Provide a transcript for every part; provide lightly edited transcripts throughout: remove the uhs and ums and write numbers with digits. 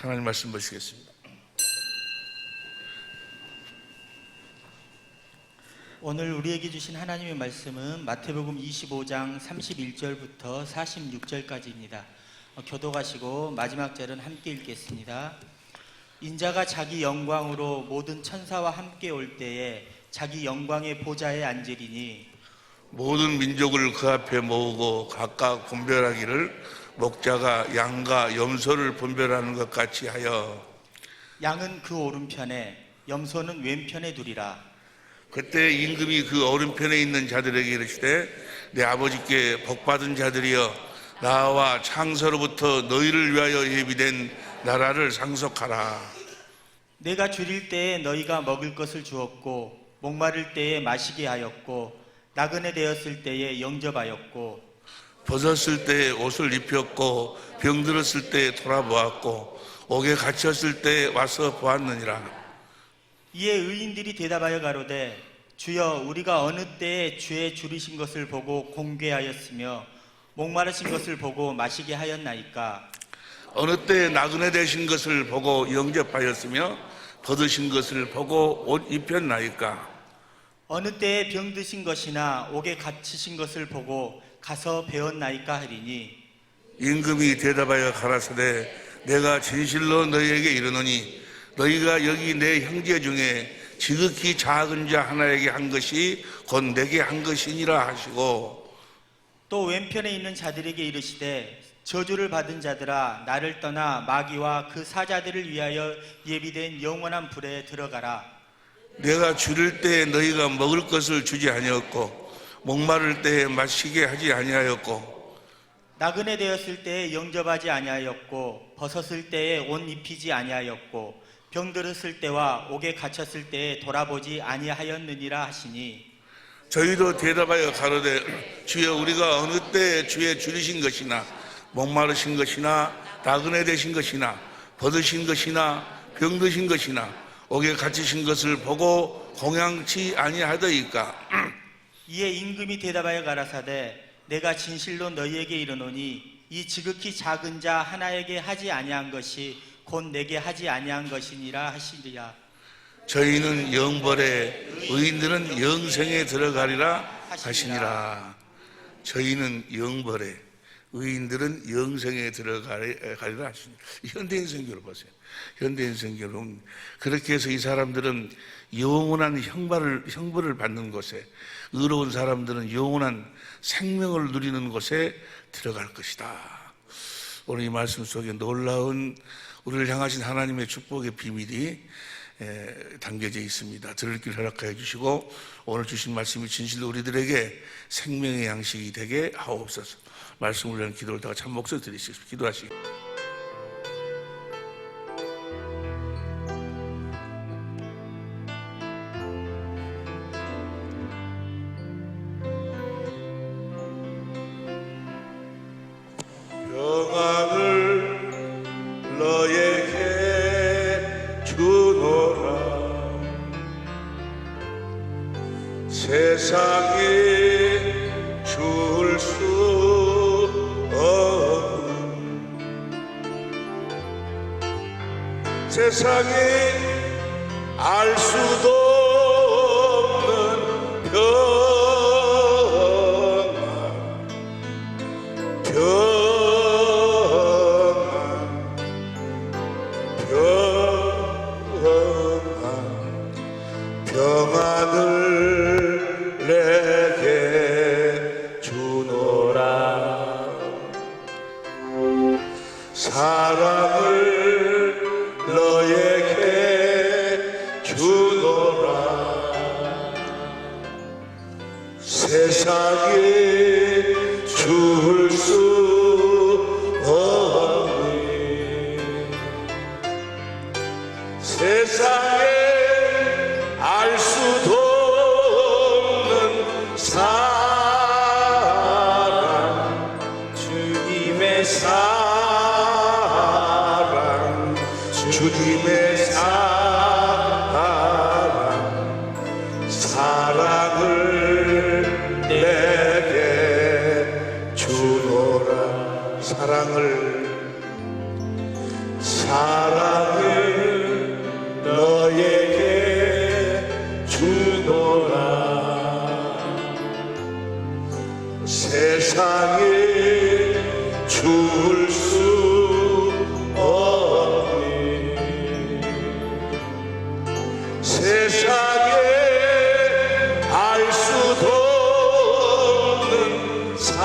하나님 말씀 보시겠습니다. 오늘 우리에게 주신 하나님의 말씀은 마태복음 25장 31절부터 46절까지입니다. 교독하시고 마지막 절은 함께 읽겠습니다. 인자가 자기 영광으로 모든 천사와 함께 올 때에 자기 영광의 보좌에 앉으리니 모든 민족을 그 앞에 모으고 각각 분별하기를 목자가 양과 염소를 분별하는 것 같이 하여 양은 그 오른편에 염소는 왼편에 두리라. 그때 임금이 그 오른편에 있는 자들에게 이르시되 내 아버지께 복받은 자들이여 나와 창세로부터 너희를 위하여 예비된 나라를 상속하라. 내가 줄일 때에 너희가 먹을 것을 주었고 목마를 때에 마시게 하였고 나그네 되었을 때에 영접하였고 벗었을 때 옷을 입혔고 병들었을 때 돌아보았고 옥에 갇혔을 때 와서 보았느니라. 이에 의인들이 대답하여 가로되 주여 우리가 어느 때에 주의 줄이신 것을 보고 공개하였으며 목마르신 것을 보고 마시게 하였나이까. 어느 때 나그네 되신 것을 보고 영접하였으며 벗으신 것을 보고 옷 입혔나이까. 어느 때에 병드신 것이나 옥에 갇히신 것을 보고 가서 배웠나이까 하리니 임금이 대답하여 가라사대 내가 진실로 너희에게 이르노니 너희가 여기 내 형제 중에 지극히 작은 자 하나에게 한 것이 곧 내게 한 것이니라 하시고 또 왼편에 있는 자들에게 이르시되 저주를 받은 자들아 나를 떠나 마귀와 그 사자들을 위하여 예비된 영원한 불에 들어가라. 내가 줄일 때에 너희가 먹을 것을 주지 아니었고 목마를 때에 마시게 하지 아니하였고 나그네 되었을 때에 영접하지 아니하였고 벗었을 때에 옷 입히지 아니하였고 병들었을 때와 옥에 갇혔을 때에 돌아보지 아니하였느니라 하시니 저희도 대답하여 가로되 주여 우리가 어느 때에 주의 줄이신 것이나 목마르신 것이나 나그네 되신 것이나 벗으신 것이나 병드신 것이나 옥에 갇히신 것을 보고 공양치 아니하더이까. 이에 임금이 대답하여 가라사대 내가 진실로 너희에게 이르노니 이 지극히 작은 자 하나에게 하지 아니한 것이 곧 내게 하지 아니한 것이니라 하시리라. 저희는 영벌에 의인들은 영생에 들어가리라 하시니라. 저희는 영벌에 의인들은 영생에 들어가리라 하시니라. 현대인 선교를 보세요. 현대인 선교는 그렇게 해서 이 사람들은 영원한 형벌을 받는 곳에, 의로운 사람들은 영원한 생명을 누리는 곳에 들어갈 것이다. 오늘 이 말씀 속에 놀라운 우리를 향하신 하나님의 축복의 비밀이 담겨져 있습니다. 들을 길 허락하여 주시고 오늘 주신 말씀이 진실로 우리들에게 생명의 양식이 되게 하옵소서. 말씀을 위한 기도를 다 참 목소리 드리시겠습니다. 기도하시겠습니다. 평안을 너에게 주노라. 세상에 줄 수 없는 세상에 알 수도 없는 평안을 내게 주노라. 사랑을 너에게 주노라. 세상에 줄 수 없니 세상에 알 수도 없는 사랑, 주님의 사랑, 주님의 사랑을 내게 주노라. 사랑을 사랑을 너에게 주노라. 세상에 줄 수 없니. 세상에 알 수도 없는 사랑,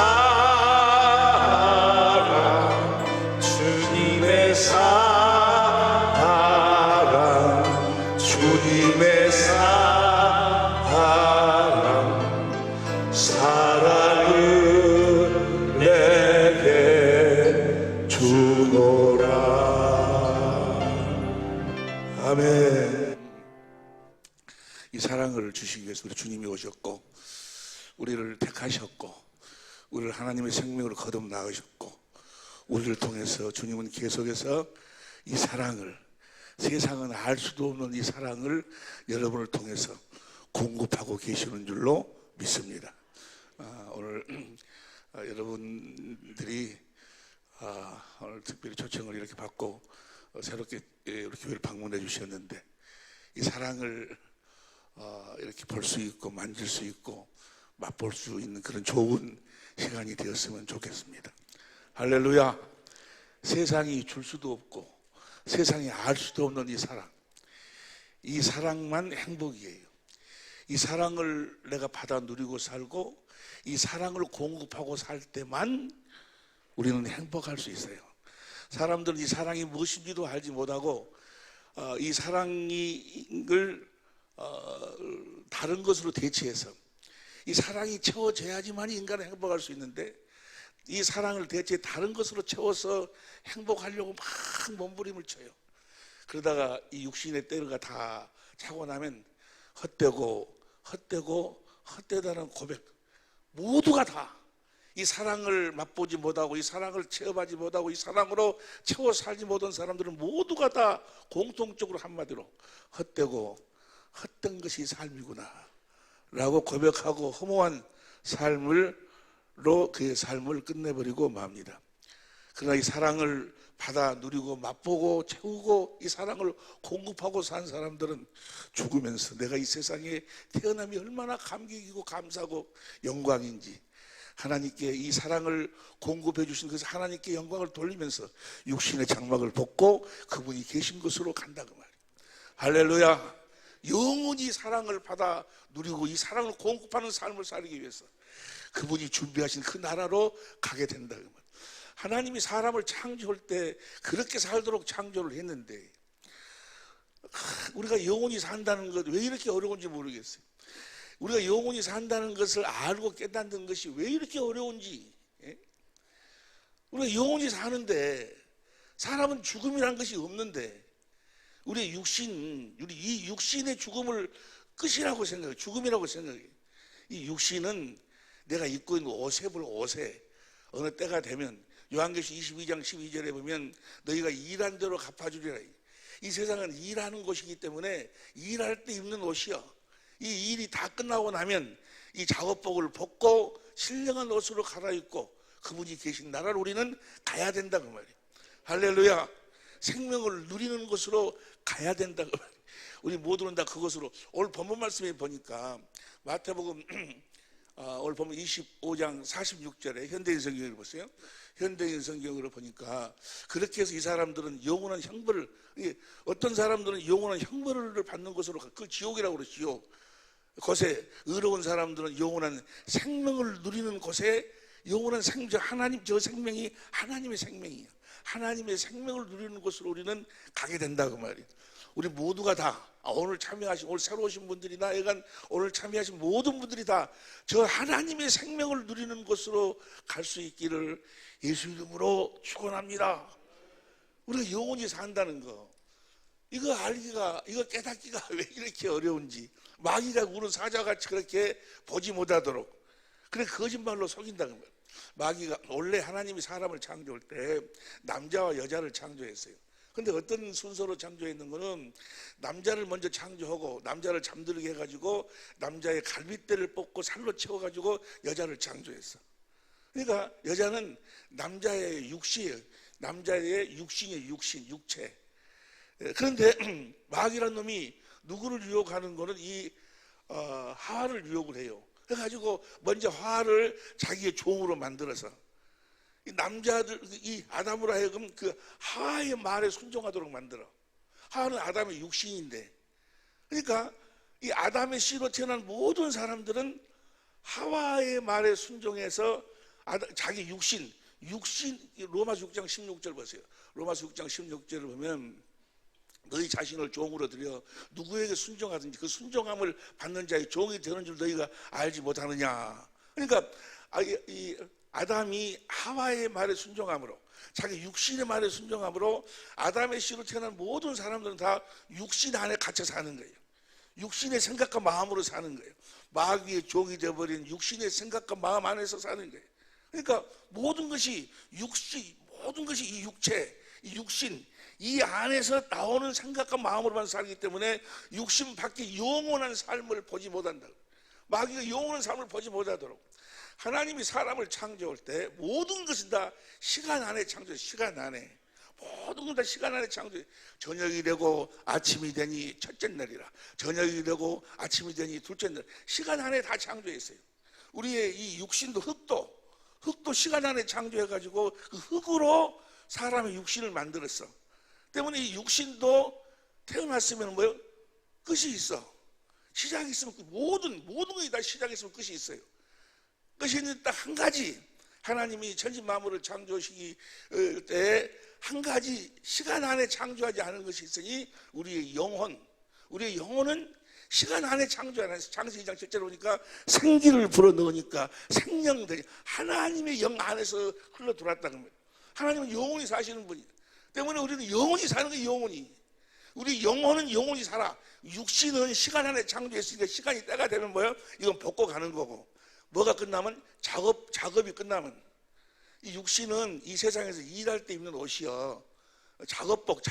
주님의 사랑, 주님의 사랑, 사랑을 내게 주노라. 아멘. 이 사랑을 주시기 위해서 우리 주님이 오셨고, 우리를 택하셨고, 우리를 하나님의 생명으로 거듭 낳으셨고, 우리를 통해서 주님은 계속해서 이 사랑을, 세상은 알 수도 없는 이 사랑을 여러분을 통해서 공급하고 계시는 줄로 믿습니다. 오늘 여러분들이 오늘 특별히 초청을 이렇게 받고 새롭게 우리 교회를 방문해 주셨는데, 이 사랑을 이렇게 볼 수 있고 만질 수 있고 맛볼 수 있는 그런 좋은 시간이 되었으면 좋겠습니다. 할렐루야. 세상이 줄 수도 없고 세상이 알 수도 없는 이 사랑, 이 사랑만 행복이에요. 이 사랑을 내가 받아 누리고 살고 이 사랑을 공급하고 살 때만 우리는 행복할 수 있어요. 사람들은 이 사랑이 무엇인지도 알지 못하고 이 사랑을 다른 것으로 대체해서, 이 사랑이 채워져야지만 인간은 행복할 수 있는데 이 사랑을 대체 다른 것으로 채워서 행복하려고 막 몸부림을 쳐요. 그러다가 이 육신의 때가 다 차고 나면 헛되다는 고백, 모두가 다 이 사랑을 맛보지 못하고 이 사랑을 체험하지 못하고 이 사랑으로 채워 살지 못한 사람들은 모두가 다 공통적으로 한마디로 헛된 것이 삶이구나 라고 고백하고 허무한 삶으로 그의 삶을 끝내버리고 맙니다. 그러나 이 사랑을 받아 누리고 맛보고 채우고 이 사랑을 공급하고 산 사람들은 죽으면서 내가 이 세상에 태어남이 얼마나 감격이고 감사하고 영광인지, 하나님께 이 사랑을 공급해 주신 그 하나님께 영광을 돌리면서 육신의 장막을 벗고 그분이 계신 곳으로 간다 그 말이에요. 할렐루야. 영원히 사랑을 받아 누리고 이 사랑을 공급하는 삶을 살기 위해서 그분이 준비하신 그 나라로 가게 된다 그 말이에요. 하나님이 사람을 창조할 때 그렇게 살도록 창조를 했는데 우리가 영원히 산다는 것 왜 이렇게 어려운지 모르겠어요. 우리가 영원히 산다는 것을 알고 깨닫는 것이 왜 이렇게 어려운지. 우리가 영원히 사는데 사람은 죽음이란 것이 없는데 우리 이 육신의 죽음을 끝이라고 생각해요. 죽음이라고 생각해요. 이 육신은 내가 입고 있는 옷에 어느 때가 되면 요한계시 22장 12절에 보면 너희가 일한 대로 갚아주리라. 이 세상은 일하는 곳이기 때문에 일할 때 입는 옷이요, 이 일이 다 끝나고 나면 이 작업복을 벗고 신령한 옷으로 갈아입고 그분이 계신 나라로 우리는 가야 된다 그 말이에요. 할렐루야. 생명을 누리는 곳으로 가야 된다 그 말이에요. 우리 모두는 다 그것으로. 오늘 본문 말씀에 보니까 마태복음 오늘 보면 25장 46절에 현대인 성경을 보세요. 현대인 성경으로 보니까 그렇게 해서 이 사람들은 영원한 형벌을, 어떤 사람들은 영원한 형벌을 받는 것으로, 그 지옥이라고 그러죠. 지옥. 곳에 의로운 사람들은 영원한 생명을 누리는 곳에 영원한 생명, 하나님, 저 생명이 하나님의 생명이에요. 하나님의 생명을 누리는 곳으로 우리는 가게 된다 그 말이에요. 우리 모두가 다 오늘 참여하신, 오늘 새로 오신 분들이나 애간 오늘 참여하신 모든 분들이 다 저 하나님의 생명을 누리는 곳으로 갈 수 있기를 예수 이름으로 축원합니다. 우리가 영원히 산다는 거, 이거 알기가, 이거 깨닫기가 왜 이렇게 어려운지, 마귀가 우는 사자같이 그렇게 보지 못하도록 그래 거짓말로 속인다 그 말이에요. 마귀가 원래 하나님이 사람을 창조할 때 남자와 여자를 창조했어요. 근데 어떤 순서로 창조했는 거는 남자를 먼저 창조하고 남자를 잠들게 해가지고 남자의 갈빗대를 뽑고 살로 채워가지고 여자를 창조했어. 그러니까 여자는 남자의 육시에 남자의 육신이에요. 육신, 육체. 그런데 마귀라는 놈이 누구를 유혹하는 거는 이 하와를 유혹을 해요. 그래가지고 먼저 하와를 자기의 종으로 만들어서 이 남자들, 이 아담으로 하여금 그 하와의 말에 순종하도록 만들어. 하와는 아담의 육신인데, 그러니까 이 아담의 씨로 태어난 모든 사람들은 하와의 말에 순종해서 자기 육신 로마서 6장 16절 보세요. 로마서 6장 16절을 보면 너희 자신을 종으로 들여 누구에게 순종하든지 그 순종함을 받는 자의 종이 되는 줄 너희가 알지 못하느냐. 그러니까 이 아담이 하와의 말에 순종함으로, 자기 육신의 말에 순종함으로 아담의 씨로 태어난 모든 사람들은 다 육신 안에 갇혀 사는 거예요. 육신의 생각과 마음으로 사는 거예요. 마귀의 종이 되어버린 육신의 생각과 마음 안에서 사는 거예요. 그러니까 모든 것이 이 육체, 이 육신, 이 안에서 나오는 생각과 마음으로만 살기 때문에 육신 밖에 영원한 삶을 보지 못한다. 마귀가 영원한 삶을 보지 못하도록 하나님이 사람을 창조할 때 모든 것은 다 시간 안에 창조해요. 시간 안에 모든 건 다 시간 안에 창조해요. 저녁이 되고 아침이 되니 첫째 날이라, 저녁이 되고 아침이 되니 둘째 날, 시간 안에 다 창조했어요. 우리의 이 육신도 흙도 시간 안에 창조해가지고 그 흙으로 사람의 육신을 만들었어. 때문에 이 육신도 태어났으면 뭐요? 끝이 있어. 시작이 있으면 모든 것이 다 시작이 있으면 끝이 있어요. 끝이 있는 딱 한 가지, 하나님이 천지 만물을 창조하시기 때 한 가지 시간 안에 창조하지 않은 것이 있으니 우리의 영혼은 시간 안에 창조하는, 창세기 2장 7절에 보니까 생기를 불어넣으니까 생명들이 하나님의 영 안에서 흘러 들어왔다는 거예요. 하나님은 영원히 사시는 분이에요. 때문에 우리는 영원히 사는 거예요. 영원히. 우리 영혼은 영원히 살아. 육신은 시간 안에 창조했으니까 시간이 때가 되면 뭐예요? 이건 벗고 가는 거고, 뭐가 끝나면 작업이 끝나면, 이 육신은 이 세상에서 일할 때 입는 옷이요, 작업복.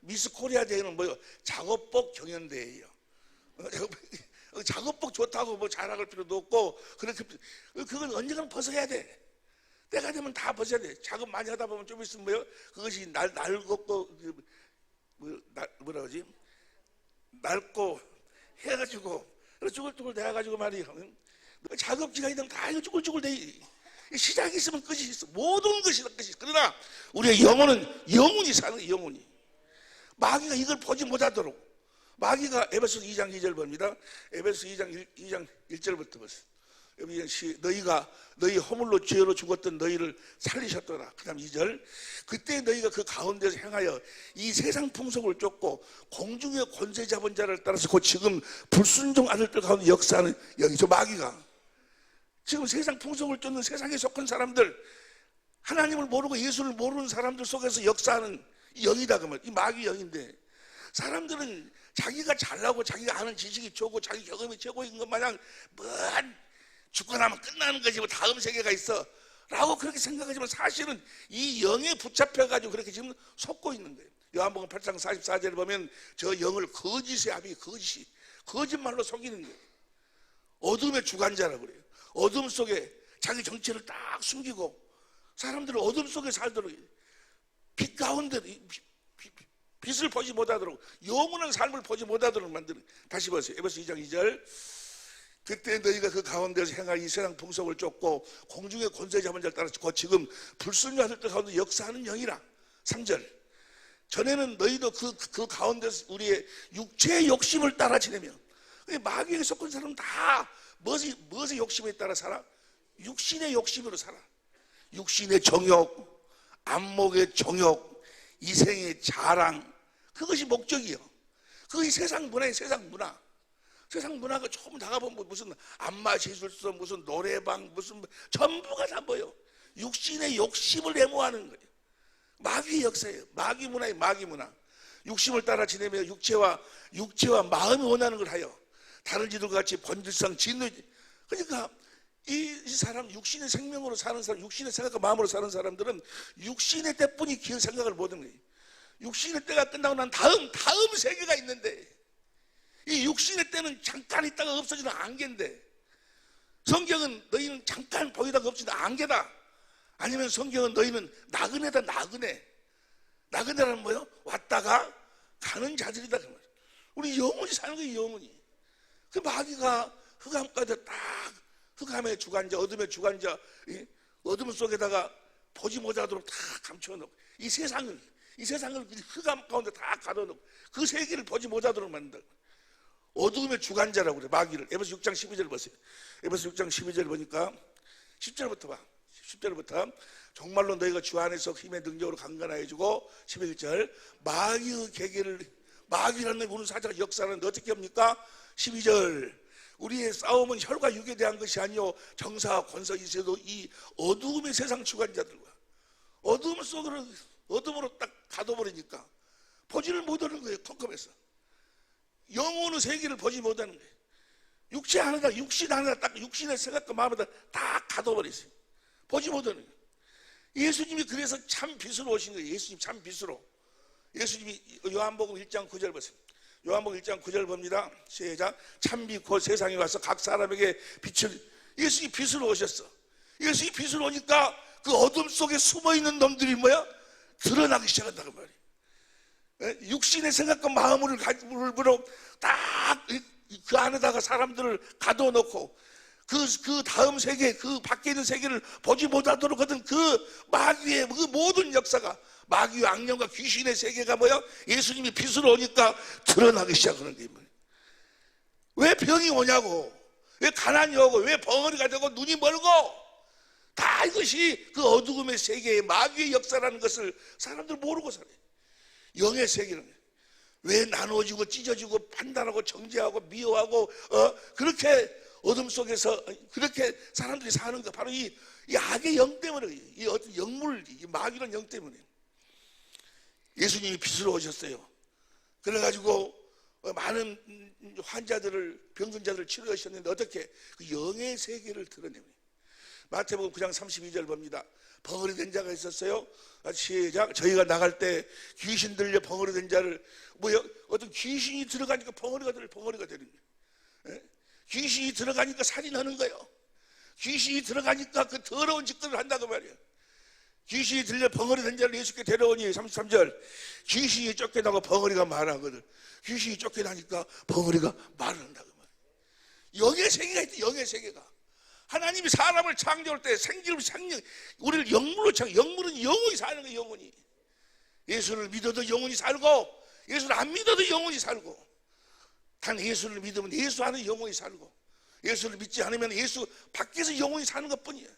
미스 코리아 대회는 뭐예요? 작업복 경연대회예요. 작업복 좋다고 뭐 자랑할 필요도 없고, 그건 언젠가는 벗어야 돼. 때가 되면 다 벗어야 돼. 작업 많이 하다 보면 좀 있으면 뭐예요? 그것이 낡고 뭐라 그러지? 낡고 해가지고 쭈글쭈글 돼가지고 말이에요. 작업 기간이 되면 다 이거 쭈글쭈글 돼. 시작이 있으면 끝이 있어. 모든 것이 다 끝이 있어. 그러나 우리의 영혼은 영원히 사는 거예요. 영원히. 마귀가 이걸 보지 못하도록, 마귀가 에베소 2장 2절 봅니다. 에베소 2장 1절부터 보세요. 너희가 너희 허물로 죄로 죽었던 너희를 살리셨더라. 그 다음 2절, 그때 너희가 그 가운데서 행하여 이 세상 풍속을 쫓고 공중의 권세 잡은 자를 따라서 곧 지금 불순종 아들들 가운데 역사하는 영이죠. 마귀가 지금 세상 풍속을 쫓는 세상에 속한 사람들, 하나님을 모르고 예수를 모르는 사람들 속에서 역사하는 영이다. 그러면 이 마귀 영인데, 사람들은 자기가 잘나고 자기가 아는 지식이 좋고 자기 경험이 최고인 것 마냥 죽고 나면 끝나는 거지, 뭐 다음 세계가 있어 라고 그렇게 생각하지만 사실은 이 영에 붙잡혀가지고 그렇게 지금 속고 있는 거예요. 요한복음 8장 44절을 보면 저 영을 거짓의 아비, 거짓말로 속이는 거예요. 어둠의 주관자라고 그래요. 어둠 속에 자기 정체를 딱 숨기고 사람들을 어둠 속에 살도록, 빛 가운데 빛을 보지 못하도록, 영원한 삶을 보지 못하도록 만드는. 다시 보세요. 에베소 2장 2절, 그때 너희가 그 가운데서 행할 이 세상 풍속을 쫓고 공중의 권세 잡은 자를 따라서 곧 지금 불순종하는 들 가운데 역사하는 영이라. 3절, 전에는 너희도 그 가운데서 우리의 육체의 욕심을 따라 지내며, 마귀에게 속한 사람은 다 무엇의 욕심에 따라 살아? 육신의 욕심으로 살아. 육신의 정욕, 안목의 정욕, 이생의 자랑, 그것이 목적이요. 그것이 세상 문화예요. 세상 문화가 조금 나가보면 무슨 안마시술소, 무슨 노래방, 무슨 전부가 다 뭐예요? 육신의 욕심을 애무하는 거예요. 마귀의 역사예요. 마귀 문화예요. 마귀 문화. 육심을 따라 지내며 육체와 마음이 원하는 걸 하여 다른 이들과 같이 본질상 진노. 그러니까 이 사람, 육신의 생명으로 사는 사람, 육신의 생각과 마음으로 사는 사람들은 육신의 때뿐이 긴 생각을 못하는 거예요. 육신의 때가 끝나고 난 다음 세계가 있는데, 이 육신의 때는 잠깐 있다가 없어지는 안개인데, 성경은 너희는 잠깐 보이다가 없어지는 안개다. 아니면 성경은 너희는 나그네다, 나그네. 나그네라는 뭐예요? 왔다가 가는 자들이다 그 말이에요. 우리 영원히 사는 거예요, 영원히. 그 마귀가 흑암가운데 딱, 흑암의 주관자, 어둠의 주관자, 어둠 속에다가 보지 못하도록 다 감춰놓고 이 세상을 흑암 가운데 다 가둬놓고 그 세계를 보지 못하도록 만든다. 어둠의 주관자라고 그래, 마귀를. 에베소 6장 12절 보세요. 에베소 6장 12절 보니까 10절부터 봐. 10절부터 정말로 너희가 주 안에서 힘의 능력으로 강건하여지고 11절 마귀의 계계를, 마귀라는 우는 사자가 역사하는데 어떻게 합니까? 12절 우리의 싸움은 혈과 육에 대한 것이 아니요 정사와 권세 이세도 이 어두움의 세상 주관자들과 어두움 속으로, 어둠으로 딱 가둬버리니까 보지를 못하는 거예요. 컴컴해서 영혼의 세계를 보지 못하는 거예요. 육신 하나다, 육신 하나다, 딱 육신의 생각과 마음에다 다 가둬버렸어요. 보지 못하는 거예요. 예수님이 그래서 참 빛으로 오신 거예요. 예수님 참 빛으로. 예수님이 요한복음 1장 9절 보세요. 요한복음 1장 9절 봅니다. 시작. 참빛 곧 세상에 와서 각 사람에게 빛을, 예수님이 빛으로 오셨어. 예수님이 빛으로 오니까 그 어둠 속에 숨어있는 놈들이 뭐야? 드러나기 시작한다고 말이에요. 육신의 생각과 마음을 가지고 딱 그 안에다가 사람들을 가둬놓고 그 다음 세계, 그 밖에 있는 세계를 보지 못하도록 하던 그 마귀의 그 모든 역사가, 마귀와 악령과 귀신의 세계가 뭐야? 예수님이 빛으로 오니까 드러나기 시작하는 게 뭐야? 왜 병이 오냐고, 왜 가난이 오고, 왜 벙어리가 되고 눈이 멀고, 다 이것이 그 어두움의 세계의 마귀의 역사라는 것을 사람들 모르고 살아요. 영의 세계는 왜 나눠지고 찢어지고 판단하고 정죄하고 미워하고 그렇게 어둠 속에서 그렇게 사람들이 사는 거, 바로 이 악의 영 때문에, 이 어떤 영물, 이 마귀란 영 때문에. 예수님이 빛으로 오셨어요. 그래가지고 많은 환자들을, 병든 자들을 치료하셨는데 어떻게? 그 영의 세계를 드러냅니다. 마태복음 9장 32절 봅니다. 벙어리 된 자가 있었어요. 시작. 저희가 나갈 때 귀신 들려 벙어리 된 자를, 뭐요? 어떤 귀신이 들어가니까 벙어리가 되는 거예요. 귀신이 들어가니까 살인하는 거예요. 귀신이 들어가니까 그 더러운 짓들을 한다고 말이에요. 귀신이 들려 벙어리 된 자를 예수께 데려오니 33절 귀신이 쫓겨나고 벙어리가 말하거든. 귀신이 쫓겨나니까 벙어리가 말을 한다고 말이에요. 영의 세계가 있대. 영의 세계가. 하나님이 사람을 창조할 때 생기를 우리를 영물로 영물은 영원히 사는 거예요. 영원히. 예수를 믿어도 영원히 살고, 예수를 안 믿어도 영원히 살고, 단 예수를 믿으면 예수 안에 영원히 살고, 예수를 믿지 않으면 예수 밖에서 영원히 사는 것뿐이야.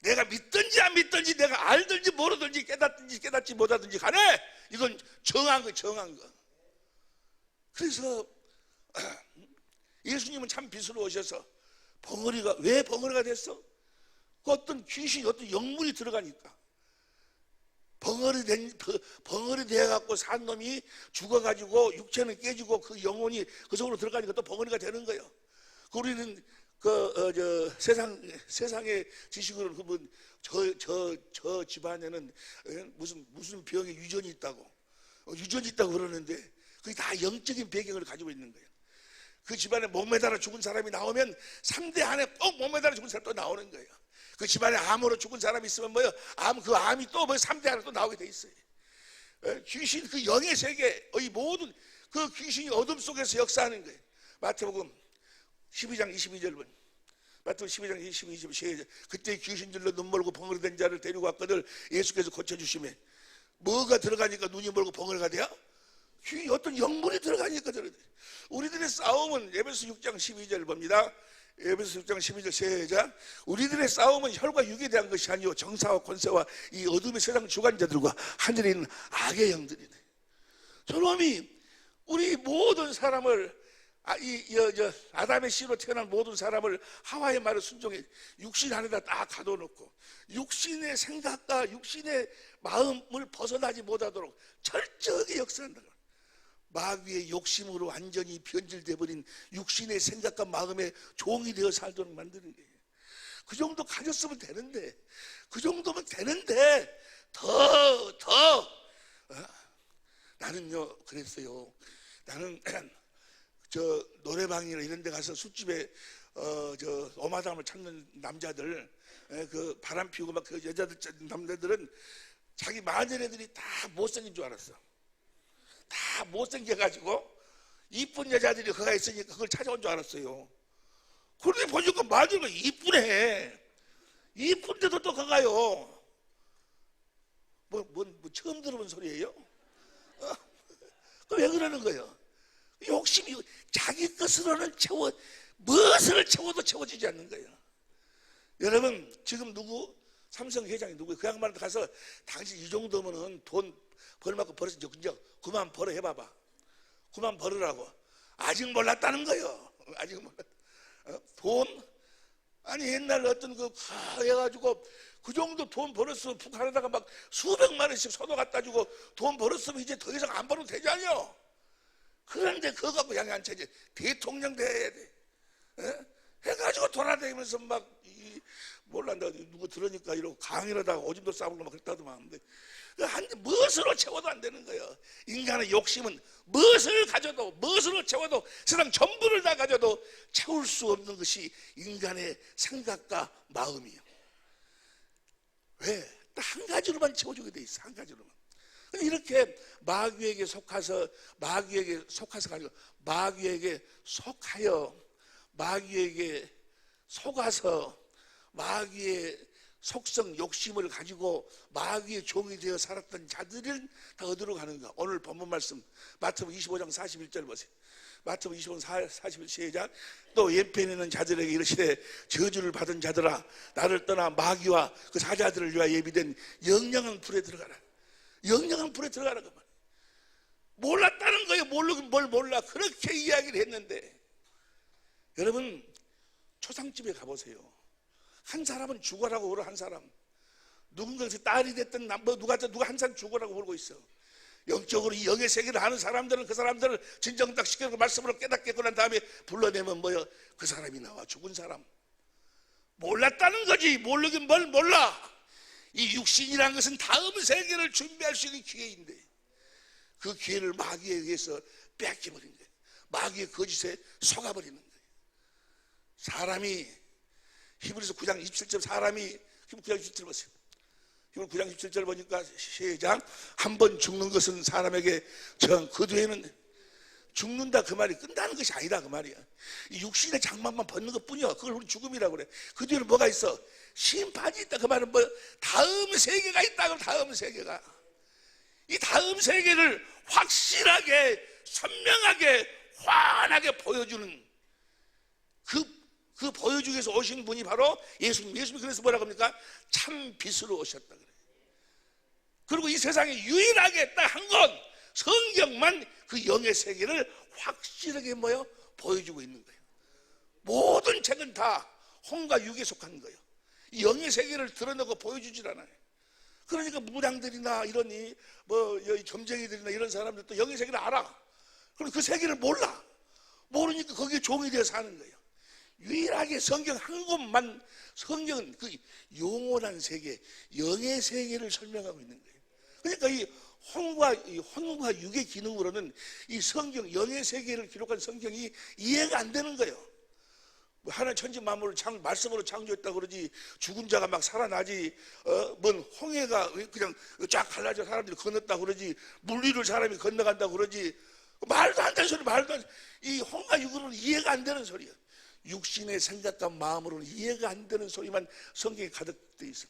내가 믿든지 안 믿든지, 내가 알든지 모르든지, 깨닫든지 깨닫지 못하든지 간에 이건 정한 거, 정한 거. 그래서 예수님은 참 빛으로 오셔서 벙어리가, 왜 벙어리가 됐어? 그 어떤 귀신이, 어떤 영물이 들어가니까. 벙어리 돼갖고 산 놈이 죽어가지고 육체는 깨지고 그 영혼이 그 속으로 들어가니까 또 벙어리가 되는 거예요. 우리는 세상의 지식으로는 저 집안에는 무슨 병에 유전이 있다고 그러는데 그게 다 영적인 배경을 가지고 있는 거예요. 그 집안에 목 매달아 죽은 사람이 나오면 3대 안에 꼭 목 매달아 죽은 사람이 또 나오는 거예요. 그 집안에 암으로 죽은 사람이 있으면 뭐요? 그 암이 또 3대 안에 또 나오게 돼 있어요. 귀신, 그 영의 세계의 모든 그 귀신이 어둠 속에서 역사하는 거예요. 마태복음 12장 22절 본. 마태복음 12장 22절. 그때 귀신들로 눈 멀고 벙어리 된 자를 데리고 왔거늘 예수께서 고쳐주시매. 뭐가 들어가니까 눈이 멀고 벙어리가 돼요? 어떤 영물이 들어가니까 들어가요. 우리들의 싸움은 에베소 6장 12절 봅니다. 에베소 6장 12절 시작. 우리들의 싸움은 혈과 육에 대한 것이 아니요 정사와 권세와 이 어둠의 세상 주관자들과 하늘에 있는 악의 영들이네. 저놈이 우리 모든 사람을 아담의 씨로 태어난 모든 사람을 하와의 말을 순종해 육신 안에다 딱 가둬놓고 육신의 생각과 육신의 마음을 벗어나지 못하도록 철저하게 역사한다. 마귀의 욕심으로 완전히 변질돼 버린 육신의 생각과 마음의 종이 되어 살도록 만드는 거예요. 그 정도 가졌으면 되는데, 그 정도면 되는데 나는요 그랬어요. 나는 노래방이나 이런 데 가서 술집에 어마담을 찾는 남자들 그 바람 피우고 막 그 여자들 남자들은 자기 마누라들이 다 못생긴 줄 알았어. 다 못생겨가지고 이쁜 여자들이 거기 있으니까 그걸 찾아온 줄 알았어요. 그런데 보니까 마누라가 이쁘네. 이쁜데도 또 거가요. 뭐 처음 들어본 소리예요? 왜 그러는 거예요? 욕심이 자기 것으로는 무엇을 채워도 채워지지 않는 거예요. 여러분 지금 누구 삼성 회장이 누구예요? 그 양반한테 가서 당신 이 정도면은 돈 벌만큼 벌었어. 이제 그만 벌어 해봐봐. 그만 벌으라고. 아직 몰랐다는 거예요. 아직 몰랐. 돈 아니 옛날 어떤 그 해가지고 그 정도 돈 벌었으면 북한에다가 막 수백만 원씩 소도 갖다 주고 돈 벌었으면 이제 더 이상 안 벌어도 되지 않요? 그런데 그거 갖고 양이 안 차지. 대통령 돼야 돼. 해가지고 돌아다니면서 막 몰란다. 누구 들으니까 이러고 강의로다가 오줌도 싸우고 막 그랬다더만. 근데 무엇으로 채워도 안 되는 거예요. 인간의 욕심은 무엇을 가져도 무엇으로 채워도 세상 전부를 다 가져도 채울 수 없는 것이 인간의 생각과 마음이에요. 왜? 딱 한 가지로만 채워주게 돼 있어. 한 가지로만. 이렇게 마귀에게 속하서 가지고 마귀에게 속하여 마귀에게 속아서 마귀의 속성 욕심을 가지고 마귀의 종이 되어 살았던 자들은 다 어디로 가는가? 오늘 본문 말씀 마태복음 25장 41절 보세요. 마태복음 25장 41절 시작. 또 옛편에는 자들에게 이르시되 저주를 받은 자들아 나를 떠나 마귀와 그 사자들을 위하여 예비된 영영한 불에 들어가라. 영영한 불에 들어가라 그 말. 몰랐다는 거예요. 모르긴 뭘 몰라. 그렇게 이야기를 했는데 여러분 초상집에 가보세요. 한 사람은 죽어라고 울어. 한 사람 누군가 딸이 됐든 누가 한 사람 죽어라고 울고 있어. 영적으로 이 영의 세계를 아는 사람들은 그 사람들을 진정딱 시켜서 말씀으로 깨닫게 난 다음에 불러내면 뭐요? 그 사람이 나와. 죽은 사람. 몰랐다는 거지. 모르긴 뭘 몰라. 이 육신이라는 것은 다음 세계를 준비할 수 있는 기회인데 그 기회를 마귀에 의해서 뺏겨버린 거예요. 마귀의 거짓에 속아버리는 거예요. 사람이 히브리서 9장 27절 사람이 히브리 9장 27절 보세요. 히브리 9장 27절 보니까 시작. 한 번 죽는 것은 사람에게 그 뒤에는 죽는다 그 말이 끝나는 것이 아니다 그 말이야. 이 육신의 장막만 벗는 것뿐이야. 그걸 우리 죽음이라고 그래. 그 뒤에는 뭐가 있어? 심판이 있다. 그 말은 뭐 다음 세계가 있다. 그럼 다음 세계가 이 다음 세계를 확실하게 선명하게 환하게 보여주는 그 보여주기 위해서 오신 분이 바로 예수님. 예수님이 그래서 뭐라고 합니까? 참 빛으로 오셨다 그래. 그리고 이 세상에 유일하게 딱 한 건 성경만 그 영의 세계를 확실하게 보여주고 있는 거예요. 모든 책은 다 혼과 육에 속한 거예요. 이 영의 세계를 드러내고 보여주질 않아요. 그러니까 무당들이나 이런 점쟁이들이나 이런 사람들도 영의 세계를 알아. 그럼 그 세계를 몰라. 모르니까 거기에 종이 되어 사는 거예요. 유일하게 성경 한 곳만 성경은 그 영원한 세계, 영의 세계를 설명하고 있는 거예요. 그러니까 이 혼과 육의 기능으로는 이 성경, 영의 세계를 기록한 성경이 이해가 안 되는 거예요. 하나님 천지 만물을 말씀으로 창조했다고 그러지 죽은 자가 막 살아나지 뭔 홍해가 그냥 쫙 갈라져 사람들이 건넜다고 그러지 물 위를 사람이 건너간다고 그러지 말도 안 되는 소리. 말도 안 돼. 이 혼과 육으로는 이해가 안 되는 소리야. 육신의 생각과 마음으로는 이해가 안 되는 소리만 성경에 가득되어 있어.